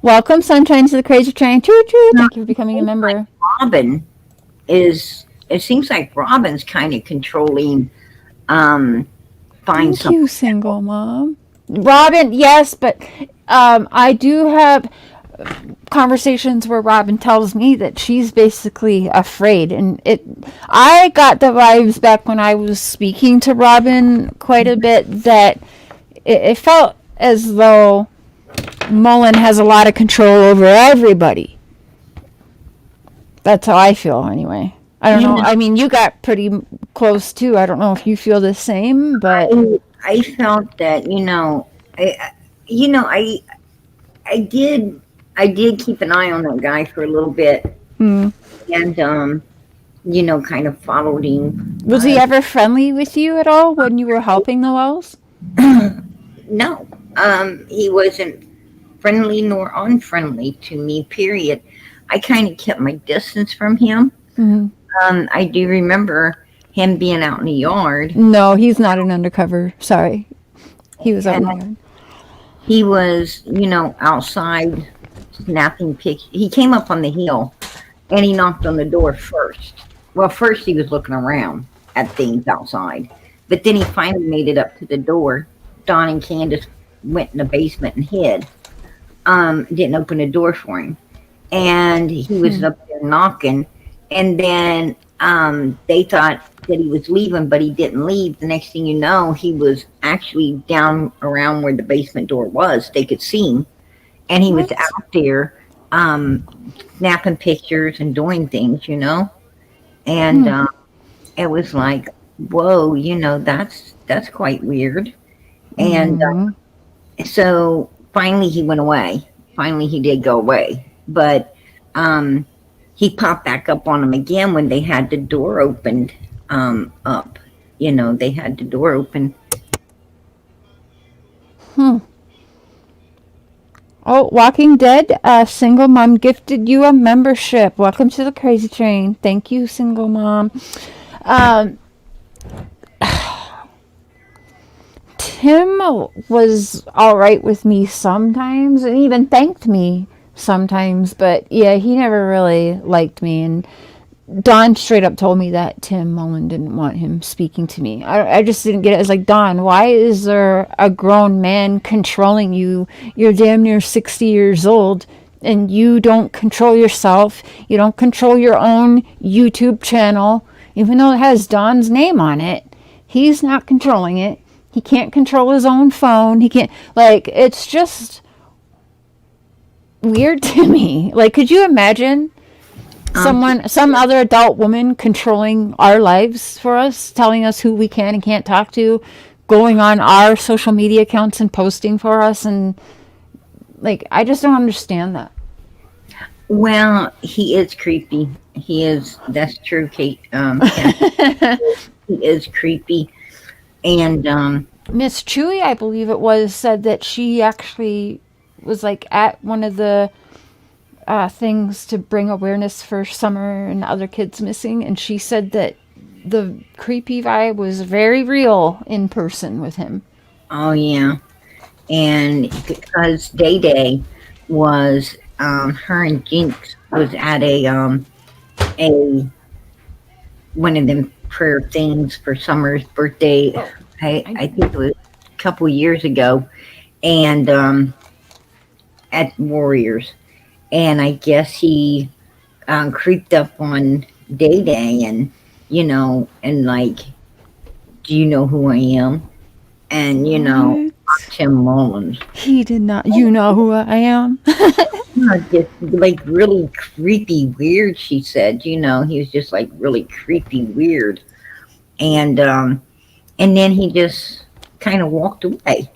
welcome, Sunshine, to the Crazy Train. Choo choo. Thank you for becoming a member. Robin it seems like Robin's kind of controlling find Thank something. you, single mom. Robin, yes, but I do have conversations where Robin tells me that she's basically afraid, and I got the vibes back when I was speaking to Robin quite a bit that it felt as though Mullen has a lot of control over everybody. That's how I feel anyway. I don't know. I mean, you got pretty close too. I don't know if you feel the same, but I felt that I did keep an eye on that guy for a little bit, and kind of followed him. Was he ever friendly with you at all when you were helping the Wells? No, he wasn't friendly nor unfriendly to me, period. I kind of kept my distance from him. I do remember him being out in the yard. No, he's not an undercover. Sorry. He was out in the yard. He was, outside snapping pictures. He came up on the hill and he knocked on the door first. Well, first he was looking around at things outside, but then he finally made it up to the door. Don and Candace went in the basement and hid. Didn't open the door for him. And he was up there knocking. And then they thought that he was leaving, but he didn't leave. The next thing you know, he was actually down around where the basement door was. They could see him. And he was out there snapping pictures and doing things, And it was like, whoa, that's quite weird. And so finally he went away. Finally he did go away. But he popped back up on them again when they had the door opened up. They had the door open. Oh, Walking Dead, single mom gifted you a membership. Welcome to the Crazy Train. Thank you, single mom. Tim was all right with me sometimes and even thanked me sometimes, but yeah, he never really liked me. And Don straight up told me that Tim Mullen didn't want him speaking to me. I just didn't get it. It's like, Don, why is there a grown man controlling you? You're damn near 60 years old and you don't control yourself. You don't control your own YouTube channel, even though it has Don's name on it. He's not controlling it. He can't control his own phone. He can't, it's just weird to me. Like, could you imagine some other adult woman controlling our lives for us, telling us who we can and can't talk to, going on our social media accounts and posting for us? And I just don't understand that. Well, he is creepy. He is. That's true, Kate. He is creepy. And Miss Chewy, I believe it was, said that she actually was like at one of the things to bring awareness for Summer and other kids missing, and she said that the creepy vibe was very real in person with him. Oh yeah, and because Day Day was her and Jinx was at a one of them prayer things for Summer's birthday. I think it was a couple years ago, and at Warriors, and I guess he creeped up on Day Day, and and like, do you know who I am? And What? Tim Mullins. He did not. You know who I am? Just like really creepy weird, she said. He was just like really creepy weird. And then he just kind of walked away,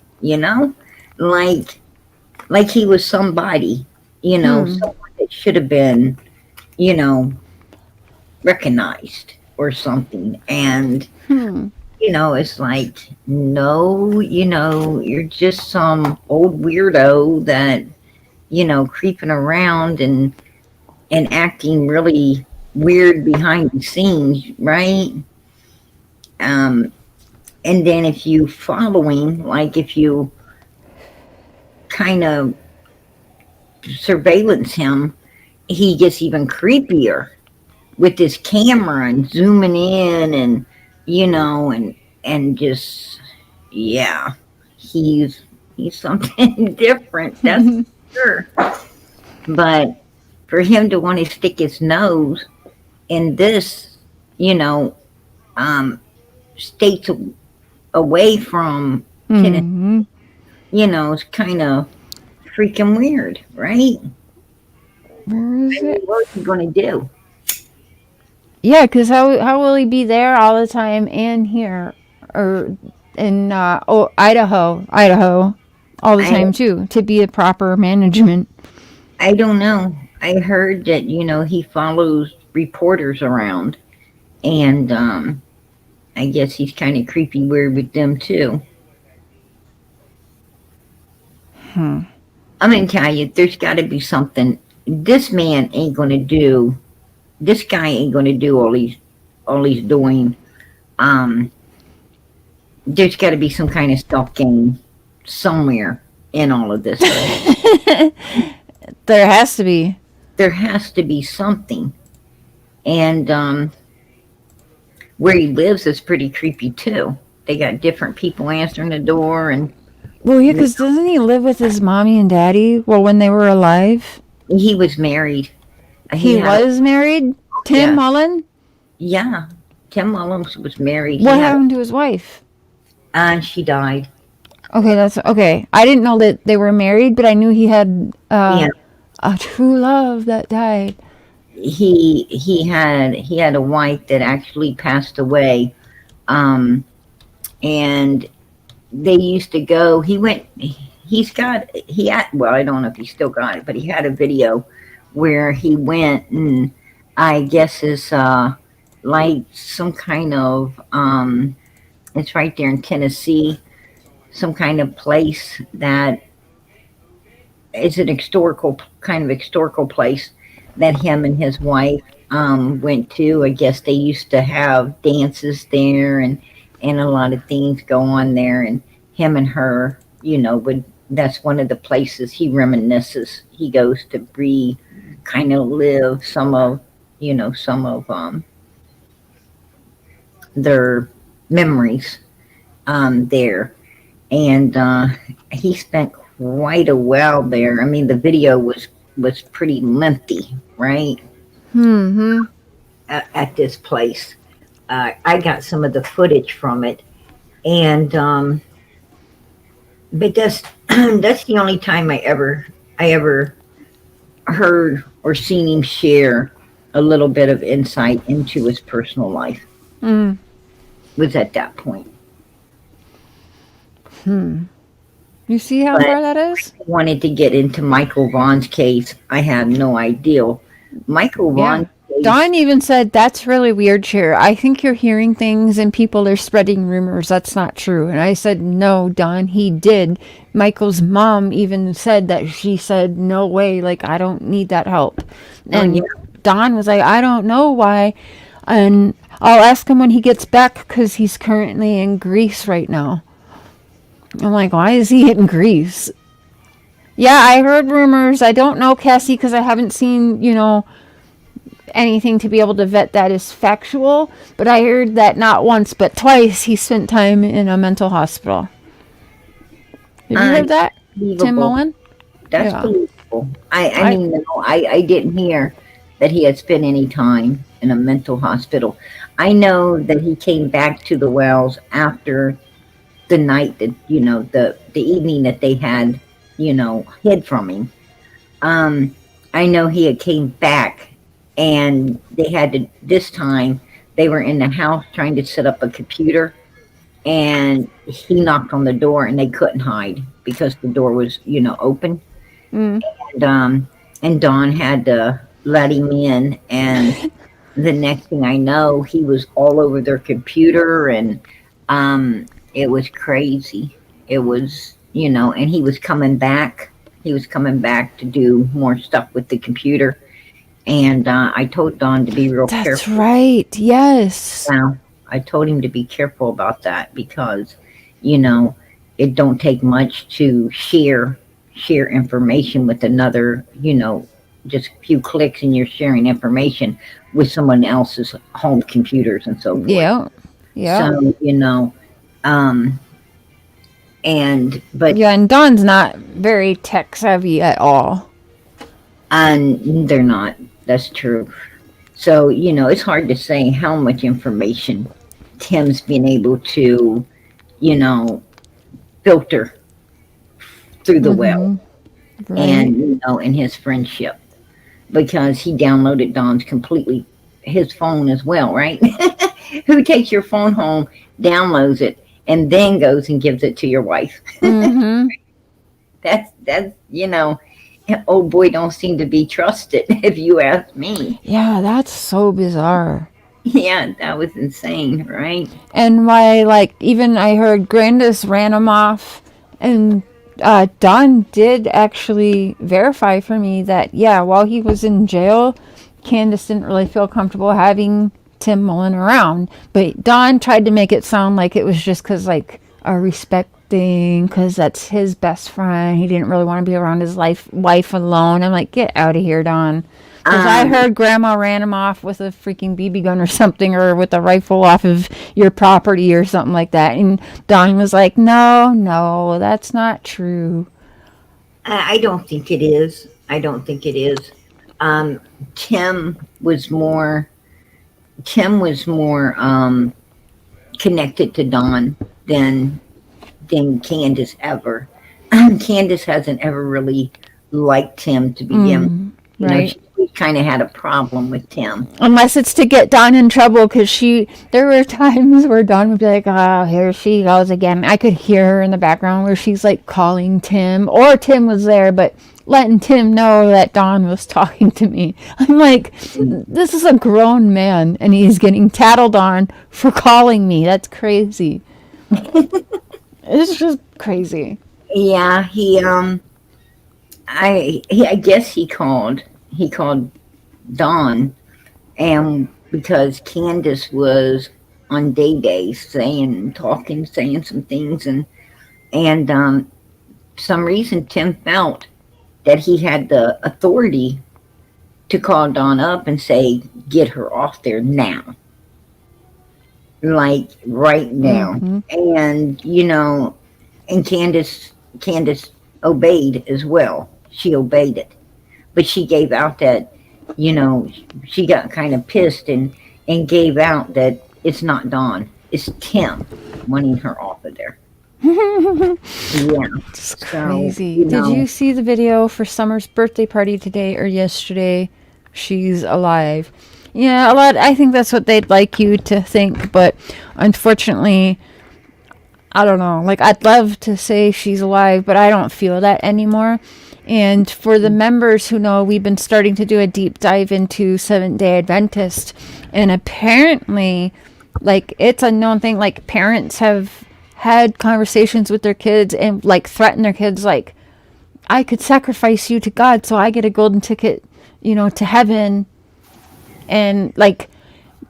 like he was somebody, someone that should have been, recognized or something. And it's like, no, you're just some old weirdo that, creeping around and acting really weird behind the scenes, right? And then if you following, like if you kind of surveillance him, he gets even creepier with this camera and zooming in and, and just, yeah, he's something different. That's sure. But for him to want to stick his nose in this, states away from Tennessee, it's kind of freaking weird, right? Where is it? What's he going to do? Yeah, because how will he be there all the time and here or in Idaho all the time too to be a proper management? I don't know. I heard that he follows reporters around, and I guess he's kind of creepy weird with them too. I'm gonna tell you, there's got to be something. This man ain't gonna do. This guy ain't gonna do all he's doing. There's got to be some kind of stuff game somewhere in all of this. There has to be. There has to be something, and where he lives is pretty creepy too. They got different people answering the door, and Well, yeah, because doesn't he live with his mommy and daddy? Well, when they were alive, he was married. he was married. Tim Yeah. Mullen. Yeah, Tim Mullins was married. What happened to his wife? And she died. Okay, that's okay. I didn't know that they were married, but I knew he had Yeah. a true love that died. He had a wife that actually passed away, and they used to go. Well, I don't know if he still got it, but he had a video where he went, and I guess is like some kind of it's right there in Tennessee, some kind of place that is an historical place that him and his wife went to. I guess they used to have dances there and a lot of things go on there, and him and her, that's one of the places he reminisces. He goes to kind of live some of their memories there. And he spent quite a while there. I mean, the video was pretty lengthy, right? At this place. I got some of the footage from it, and but that's that's the only time I ever heard or seen him share a little bit of insight into his personal life. Was at that point. You see how far that is? I wanted to get into Michael Vaughn's case. I had no idea. Michael Vaughn's Dawn even said, that's really weird, Cher. I think you're hearing things and people are spreading rumors. That's not true. And I said, no, Dawn, he did. Michael's mom even said that she said, no way, like, I don't need that help. And Dawn was like, I don't know why. And I'll ask him when he gets back because he's currently in Greece right now. I'm like, why is he in Greece? Yeah, I heard rumors. I don't know, Cassie, because I haven't seen, anything to be able to vet that as factual. But I heard that not once, but twice he spent time in a mental hospital. Have you heard that, Tim Mullen? That's believable. I mean, no, I didn't hear that he had spent any time in a mental hospital. I know that he came back to the Wells after the night that, the evening that they had, hid from him. I know he had came back and they had to, this time they were in the house trying to set up a computer, and he knocked on the door and they couldn't hide because the door was, open. And Dawn had to let him in, and the next thing I know, he was all over their computer, and it was crazy. It was, and he was coming back. He was coming back to do more stuff with the computer. And I told Dawn to be real careful. That's right. Yes. Now, I told him to be careful about that because, it don't take much to share information with another, just a few clicks and you're sharing information with someone else's home computers and so forth. Yeah. Yeah. So, and Dawn's not very tech savvy at all. And they're not. That's true. So, it's hard to say how much information Tim's been able to, filter through the well. Right. And, in his friendship. Because he downloaded Dawn's his phone as well, right? Who takes your phone home, downloads it, and then goes and gives it to your wife? That's old boy don't seem to be trusted, if you ask me. Yeah, that's so bizarre. Yeah, that was insane, right? And why, even I heard Grandis ran him off, and Dawn did actually verify for me that, while he was in jail, Candace didn't really feel comfortable having Tim Mullen around. But Dawn tried to make it sound like it was just because, a respect thing, because that's his best friend. He didn't really want to be around his wife alone. I'm like, get out of here, Dawn. Because I heard Grandma ran him off with a freaking BB gun or something, or with a rifle off of your property or something like that. And Dawn was like, no, that's not true. I don't think it is. Tim was more connected to Dawn than Candace ever. Candace hasn't ever really liked Tim to begin with. Right. She kind of had a problem with Tim. Unless it's to get Dawn in trouble, because there were times where Dawn would be like, oh, here she goes again. I could hear her in the background where she's calling Tim, or Tim was there, but letting Tim know that Dawn was talking to me. I'm like, this is a grown man, and he's getting tattled on for calling me. That's crazy. It's just crazy. Yeah, I guess he called Dawn, and because Candace was on day saying some things, and some reason Tim felt that he had the authority to call Dawn up and say, get her off there now. Like right now. And and Candace obeyed as well. She obeyed it, but she gave out that she got kind of pissed and gave out that it's not Dawn, it's Tim wanting her off of there. Yeah, it's crazy. Did you see the video for Summer's birthday party today or yesterday? She's alive. Yeah, I think that's what they'd like you to think, but unfortunately, I don't know. I'd love to say she's alive, but I don't feel that anymore. And for the members who know, we've been starting to do a deep dive into Seventh-day Adventist. And apparently, like, it's a known thing, like, parents have had conversations with their kids and, like, threatened their kids, like, I could sacrifice you to God so I get a golden ticket, to heaven. And, like,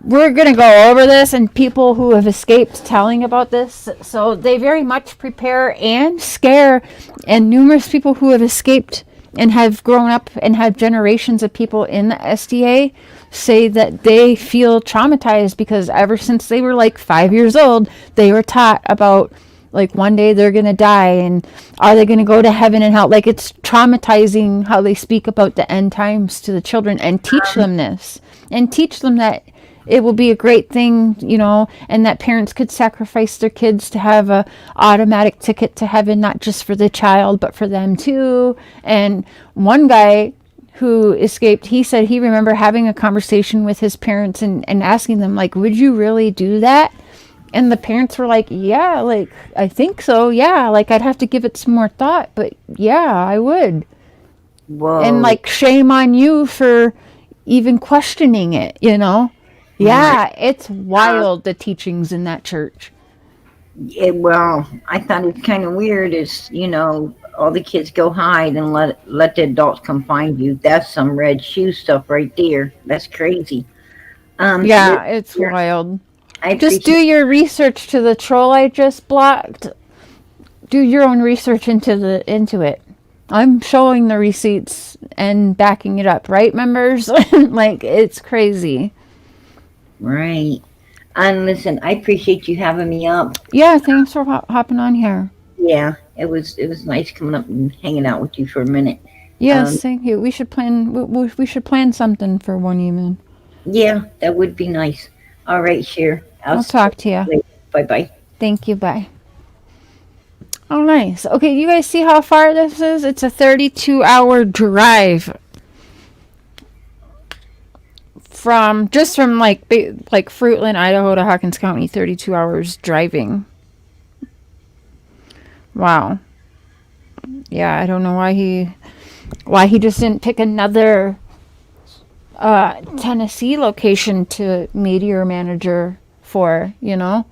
we're going to go over this, and people who have escaped telling about this, so they very much prepare and scare, and numerous people who have escaped and have grown up and have generations of people in the SDA say that they feel traumatized because ever since they were like 5 years old, they were taught about, like, one day they're going to die, and are they going to go to heaven and hell? Like, it's traumatizing how they speak about the end times to the children and teach them this and teach them that it will be a great thing, and that parents could sacrifice their kids to have a automatic ticket to heaven, not just for the child, but for them too. And one guy who escaped, he said he remember having a conversation with his parents and asking them, like, would you really do that? And the parents were like, yeah, like, I think so. Yeah. Like, I'd have to give it some more thought, but yeah, I would. Whoa. And, like, shame on you for even questioning it, Yeah, it's wild, the teachings in that church. Well, I thought it's kind of weird is, all the kids go hide and let the adults come find you. That's some red shoe stuff right there. That's crazy. Yeah, it's wild. I Just do your research to the troll I just blocked. Do your own research into it. I'm showing the receipts and backing it up, right, members? Like, it's crazy. Right. And listen, I appreciate you having me up. Yeah, thanks for hopping on here. Yeah, it was nice coming up and hanging out with you for a minute. Yes, thank you. We should plan. We should plan something for one evening. Yeah, that would be nice. All right, Cher. I'll talk to you. Bye bye. Thank you. Bye. Oh, nice. Okay, you guys see how far this is? It's a 32-hour drive from like Fruitland, Idaho to Hawkins County. 32 hours driving. Wow. Yeah, I don't know why he just didn't pick another Tennessee location to meteor manager for, All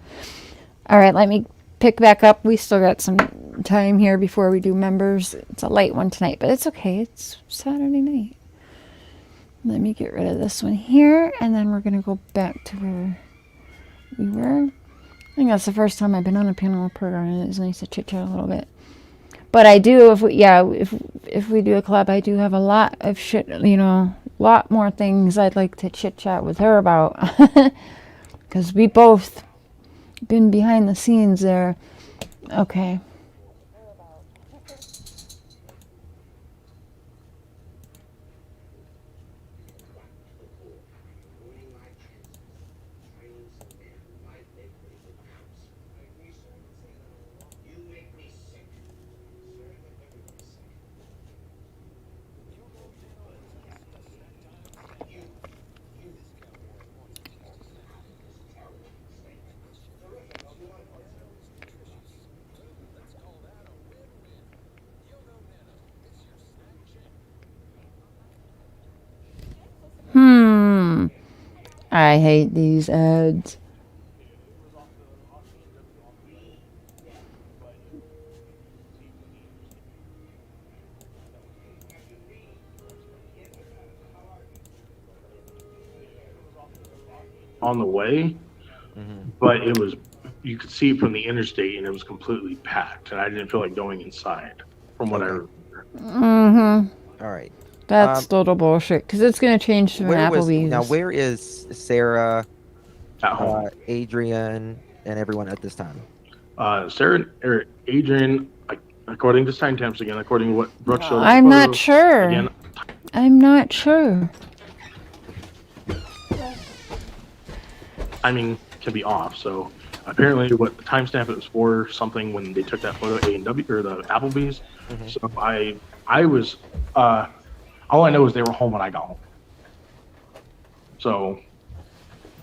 right, let me pick back up. We still got some time here before we do members. It's a late one tonight, but it's okay. It's Saturday night. Let me get rid of this one here, and then we're going to go back to where we were. I think that's the first time I've been on a panel program, and it's nice to chit-chat a little bit. But I do, if we do a club, I do have a lot of shit, lot more things I'd like to chit-chat with her about. Because we both been behind the scenes there. Okay. I hate these ads. On the way, but it was, you could see it from the interstate and it was completely packed, and I didn't feel like going inside from what I remember. All right. That's total bullshit, because it's going to change to an Applebee's. Now, where is Sarah, At home. Adrian, and everyone at this time? Sarah or Adrian, according to timestamps again, according to what Brooke showed. I'm not sure. Again, I'm not sure. timing can be off. So apparently, what the timestamp it was for something when they took that photo at A&W or the Applebee's. So I was all I know is they were home when I got home. So.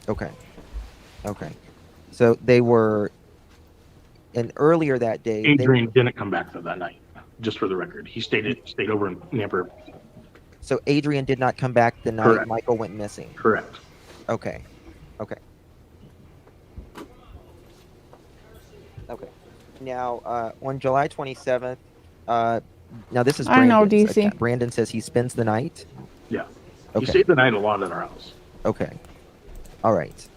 Okay. So they were, and earlier that day, Adrian didn't come back for that night. just for the record. He stayed over in Namper. So Adrian did not come back the night Correct. Michael went missing. Correct. Okay. Now, on July 27th, now this is I know, Brandon's DC. account. Brandon says he spends the night. Yeah. Okay. He stayed the night a lot at our house. Okay. All right.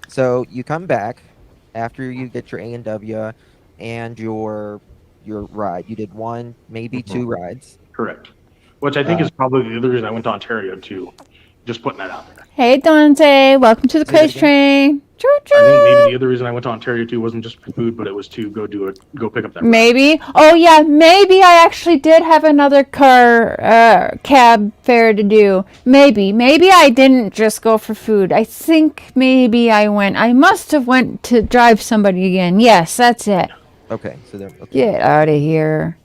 So you come back after you get your A&W and your ride. You did one, maybe two rides. Correct. Which I think is probably the other reason I went to Ontario too. Just putting that out there. Hey, Dante. Welcome to the Say that Craze again? Train. Choo-choo. I think maybe the other reason I went to Ontario too wasn't just for food, but it was to go pick up that. Maybe. Oh, yeah. Maybe I actually did have another cab fare to do. Maybe. Maybe I didn't just go for food. I think maybe I must have went to drive somebody again. Yes, that's it. Okay. So there. Okay. Get out of here.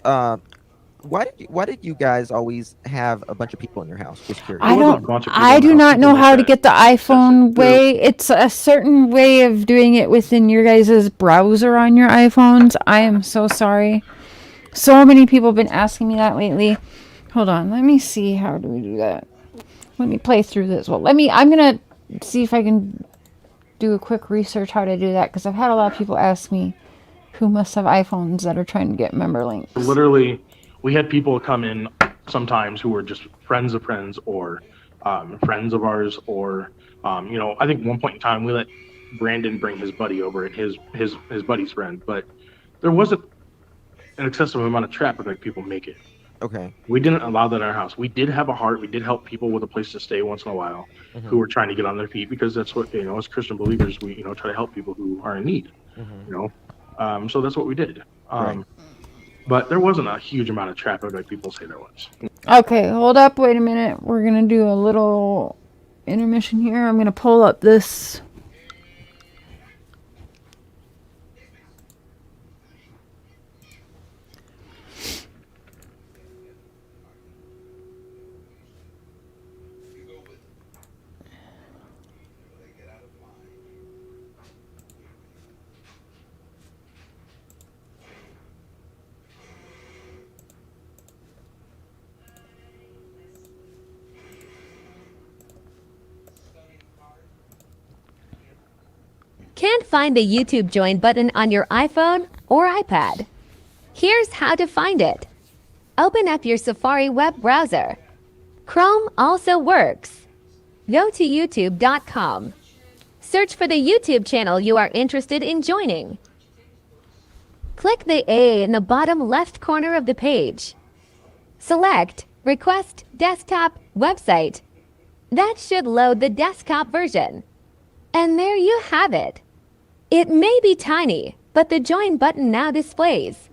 Why did you guys always have a bunch of people in your house? Just curious. I do not know how to get the iPhone way. It's a certain way of doing it within your guys' browser on your iPhones. I am so sorry. So many people have been asking me that lately. Hold on. Let me see. How do we do that? Let me play through this. Well, I'm going to see if I can do a quick research how to do that, because I've had a lot of people ask me who must have iPhones that are trying to get member links. Literally, we had people come in sometimes who were just friends of friends or friends of ours, or I think one point in time we let Brandon bring his buddy over and his buddy's friend, but there wasn't an excessive amount of traffic like people make it. Okay. We didn't allow that in our house. We did have a heart. We did help people with a place to stay once in a while who were trying to get on their feet, because that's what, as Christian believers, we try to help people who are in need. So that's what we did. Right. But there wasn't a huge amount of traffic like people say there was. Okay, hold up. Wait a minute. We're going to do a little intermission here. I'm going to pull up this. Can't find the YouTube join button on your iPhone or iPad? Here's how to find it. Open up your Safari web browser. Chrome also works. Go to youtube.com. Search for the YouTube channel you are interested in joining. Click the A in the bottom left corner of the page. Select Request Desktop Website. That should load the desktop version. And there you have it. It may be tiny, but the join button now displays.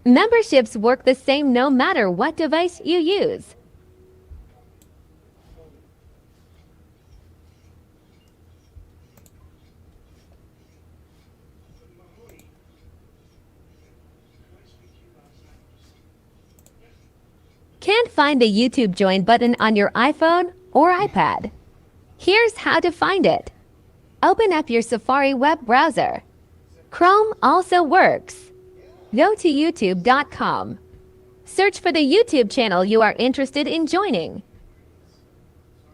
Memberships work the same no matter what device you use. Can't find the YouTube join button on your iPhone or iPad? Here's how to find it. Open up your Safari web browser. Chrome also works. Go to youtube.com. Search for the YouTube channel you are interested in joining.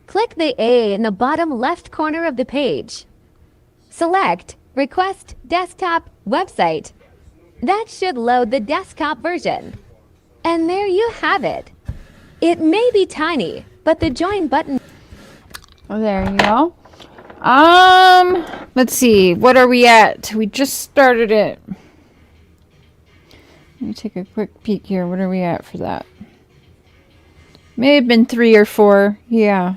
Click the A in the bottom left corner of the page. Select Request Desktop Website. That should load the desktop version. And there you have it. It may be tiny, but the join button... Oh, there you go. Let's see. What are we at? We just started it. Let me take a quick peek here. What are we at for that? May have been 3 or 4. Yeah.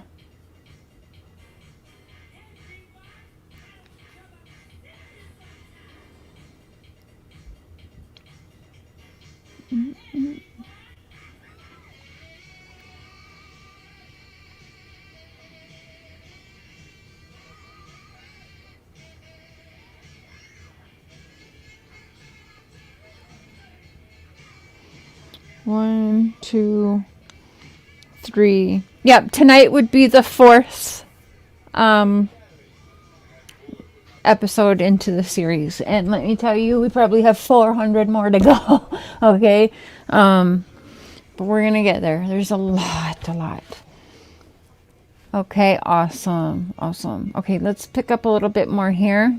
One, 2, 3. Yep, tonight would be the 4th episode into the series, and let me tell you, we probably have 400 more to go. Okay, but we're gonna get there. There's a lot. Okay, awesome. Okay, let's pick up a little bit more here.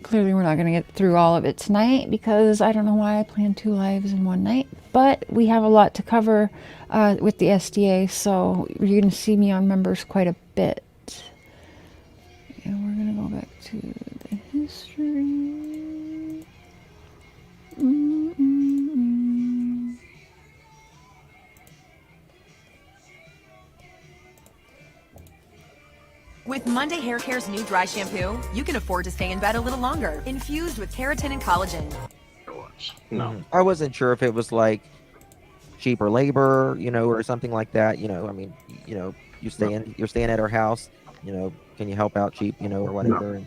Clearly we're not going to get through all of it tonight because I don't know why I planned 2 lives in one night, but we have a lot to cover with the SDA, so you're going to see me on members quite a bit. And we're going to go back to the history. With Monday Hair Care's new dry shampoo, you can afford to stay in bed a little longer. Infused with keratin and collagen. No. I wasn't sure if it was like cheaper labor, or something like that. I mean, you're staying at our house, can you help out cheap, or whatever,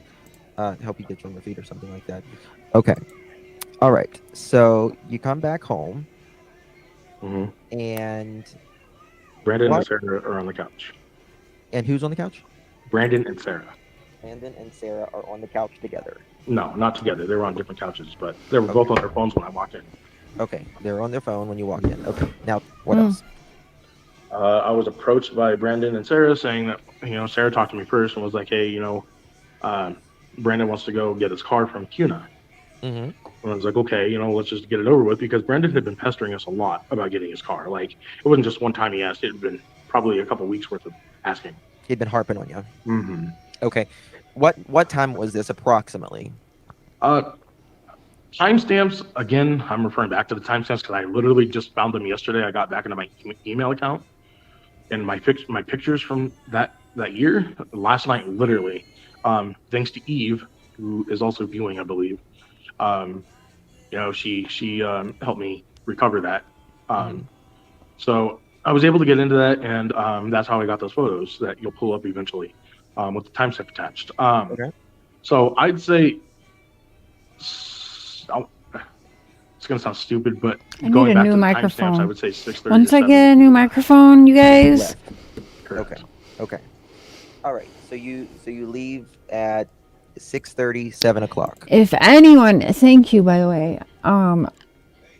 and help you get you on your feet or something like that. Okay. All right. So you come back home, and Brandon and Sarah are on the couch. And who's on the couch? Brandon and Sarah. Brandon and Sarah are on the couch together. No, not together. They were on different couches, but they were both on their phones when I walked in. Okay, they're on their phone when you walk in. Okay, now what else? I was approached by Brandon and Sarah saying that, Sarah talked to me first and was like, hey, Brandon wants to go get his car from CUNA. And I was like, okay, let's just get it over with, because Brandon had been pestering us a lot about getting his car. Like, it wasn't just one time he asked, it had been probably a couple weeks worth of asking. He'd been harping on you. Okay. What time was this approximately? Timestamps, again, I'm referring back to the timestamps because I literally just found them yesterday. I got back into my email account, and my pictures from that year, last night, literally, thanks to Eve, who is also viewing, I believe. She helped me recover that. So I was able to get into that, and that's how I got those photos that you'll pull up eventually with the timestamp attached. Okay. So I'd say, it's going to sound stupid, but going back to the timestamps, I would say 6:30. Once I get a new microphone, you guys. Okay. All right. So you leave at 6:30, 7 o'clock. If anyone, thank you, by the way.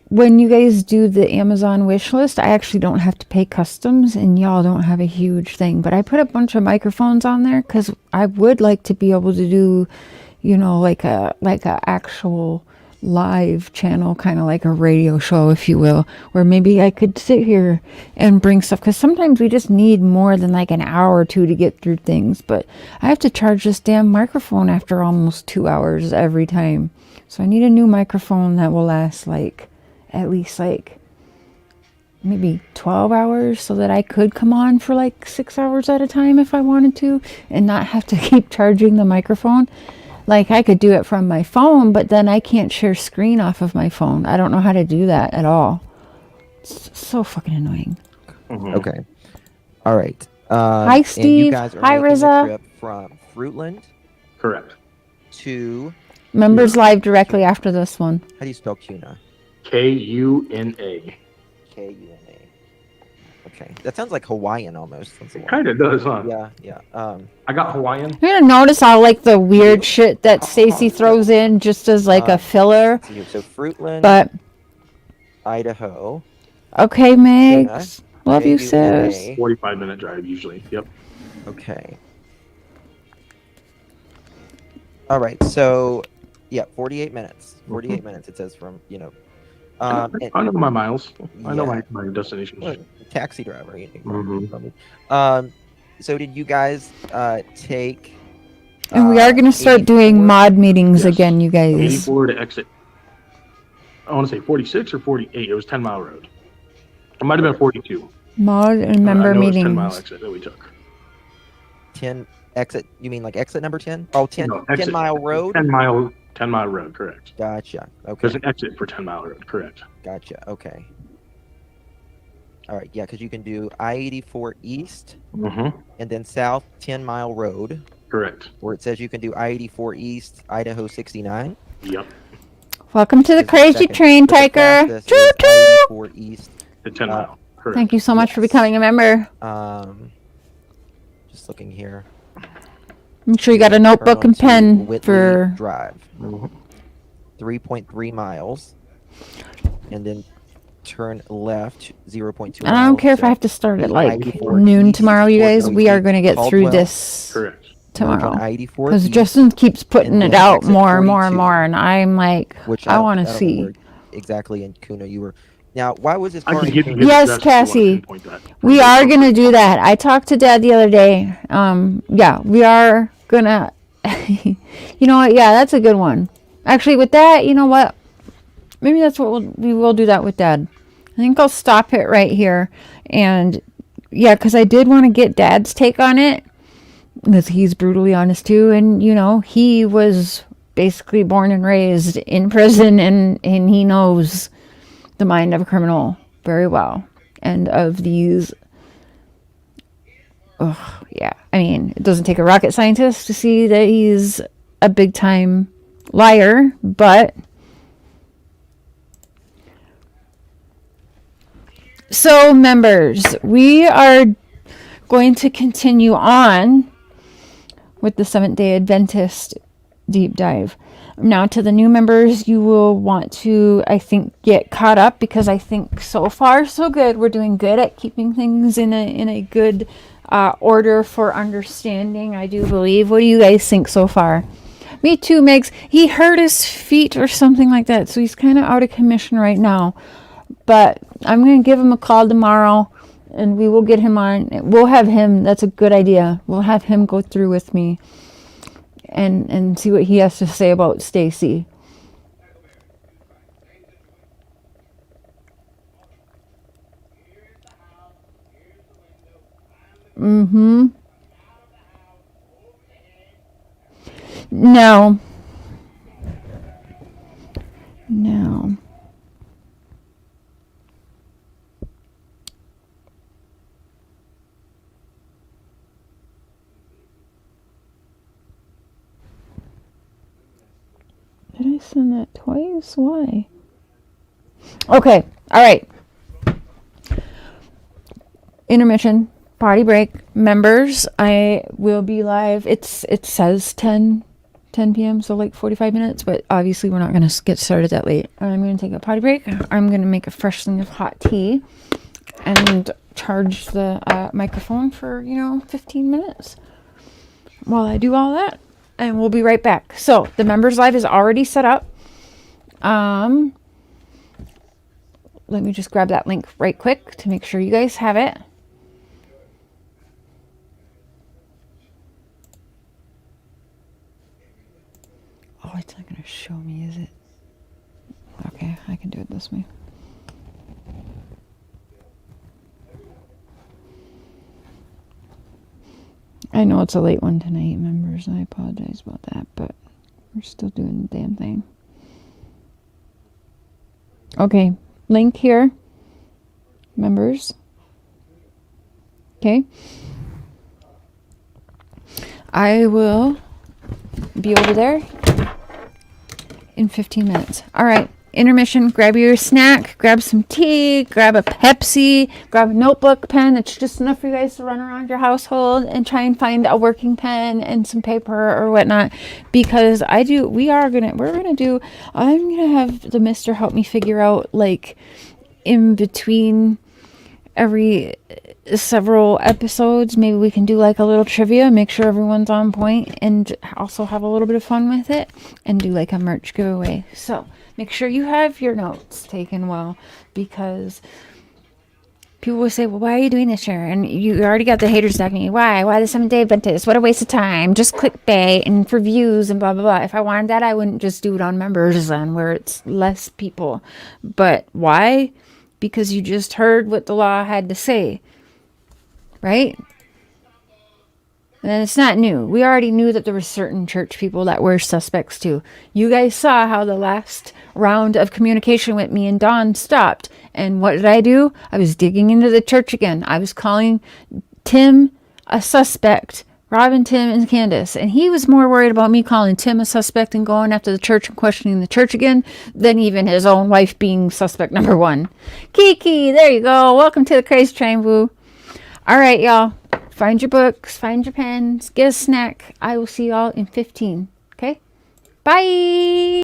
When you guys do the Amazon wish list, I actually don't have to pay customs, and y'all don't have a huge thing. But I put a bunch of microphones on there because I would like to be able to do, like a actual live channel, kind of like a radio show, if you will, where maybe I could sit here and bring stuff, because sometimes we just need more than like an hour or two to get through things. But I have to charge this damn microphone after almost 2 hours every time. So I need a new microphone that will last at least maybe 12 hours, so that I could come on for 6 hours at a time if I wanted to, and not have to keep charging the microphone. I could do it from my phone, but then I can't share screen off of my phone. I don't know how to do that at all. It's so fucking annoying. Okay. All right. Hi, Steve. You guys are Hi, making Riza. the trip from Fruitland. Correct. To Members live directly after this one. How do you spell CUNA? KUNA. KUNA. Okay, that sounds like Hawaiian almost. It kind of does, huh? Yeah. I got Hawaiian. You're gonna notice all the weird shit that Stacey throws in just as a filler. So Fruitland, But Idaho. okay, Megs. Love you, sis. 45-minute drive usually. Yep. Okay. All right. So, 48 minutes. 48 minutes. It says from I know my miles. I know my destinations. Well, taxi driver. So did you guys take? And we are gonna start doing 84? mod meetings again, you guys. 84 to exit. I want to say 46 or 48. It was 10 Mile Road. It might have been 42. Mod and member I know it was 10 Mile meetings. exit that we took. 10 exit. You mean exit number 10? Oh, 10, No, 10 exit. mile road. 10 Mile Road, correct. Gotcha. Okay. There's an exit for 10 Mile Road, correct. Gotcha. Okay. All right. Yeah, because you can do I-84 East and then South 10 Mile Road. Correct. Where it says you can do I-84 East, Idaho 69. Yep. Welcome to the crazy train, Tiker. Choo choo. I-84 East. The 10 Mile. Correct. Thank you so much for becoming a member. Just looking here. Make sure you got a notebook and pen Whitley for. Drive. 3.3 miles. And then turn left 0.2 And I don't care if I have to start at like noon tomorrow, you guys. We are going to get through this Correct. tomorrow. I-84 Because east, Justin keeps putting and it then out exit more and more and 42, more. And I'm like, which I want to don't know see. where exactly in Kuno you were. Now, why was this I car can in give you Kuno? his Yes, address if you want to Cassie. pinpoint that. We are going to do that. I talked to Dad the other day. Yeah, we are going to. You know what? Yeah, that's a good one. Actually, with that, you know what? Maybe that's what we will do that with Dad. I think I'll stop it right here. And yeah, because I did want to get Dad's take on it. Because he's brutally honest too. And, you know, he was basically born and raised in prison, and he knows the mind of a criminal very well. And of these. Oh, yeah. I mean, it doesn't take a rocket scientist to see that he's a big time liar, but. So, members, we are going to continue on with the Seventh-day Adventist deep dive. Now, to the new members, you will want to, I think, get caught up, because I think so far so good. We're doing good at keeping things in a good order for understanding, I do believe. What do you guys think so far? Me too, Megs. He hurt his feet or something like that, so he's kind of out of commission right now. But I'm going to give him a call tomorrow, and we will get him on. We'll have him. That's a good idea. We'll have him go through with me and see what he has to say about Stacey. Mm-hmm. No. No. Did I send that twice? Why? Okay. All right. Intermission. Party break. Members, I will be live. It says 10 p.m., so like 45 minutes, but obviously we're not going to get started that late. I'm going to take a potty break. I'm going to make a fresh thing of hot tea and charge the microphone for, 15 minutes while I do all that. And we'll be right back. So the members live is already set up. Let me just grab that link right quick to make sure you guys have it. Oh, it's not going to show me, is it? Okay, I can do it this way. I know it's a late one tonight, members. I apologize about that, but we're still doing the damn thing. Okay, link here. Members. Okay. I will be over there in 15 minutes. All right. Intermission. Grab your snack. Grab some tea. Grab a Pepsi. Grab a notebook, pen. It's just enough for you guys to run around your household and try and find a working pen and some paper or whatnot. Because I'm gonna have the mister help me figure out, like, in between every several episodes, maybe we can do like a little trivia, make sure everyone's on point, and also have a little bit of fun with it, and do like a merch giveaway. So make sure you have your notes taken well, because people will say, well, why are you doing this, Sharon? And you already got the haters attacking me. Why the Seventh-day Adventist? What a waste of time. Just clickbait and for views and blah blah blah. If I wanted that, I wouldn't just do it on members then, where it's less people. But why? Because you just heard what the law had to say, right? And it's not new. We already knew that there were certain church people that were suspects too. You guys saw how the last round of communication with me and Dawn stopped. And what did I do? I was digging into the church again. I was calling Tim a suspect. Robin, Tim, and Candace. And he was more worried about me calling Tim a suspect and going after the church and questioning the church again than even his own wife being suspect number one. Kiki, there you go. Welcome to the Crazy Train, boo. All right, y'all. Find your books, find your pens, get a snack. I will see y'all in 15. Okay? Bye!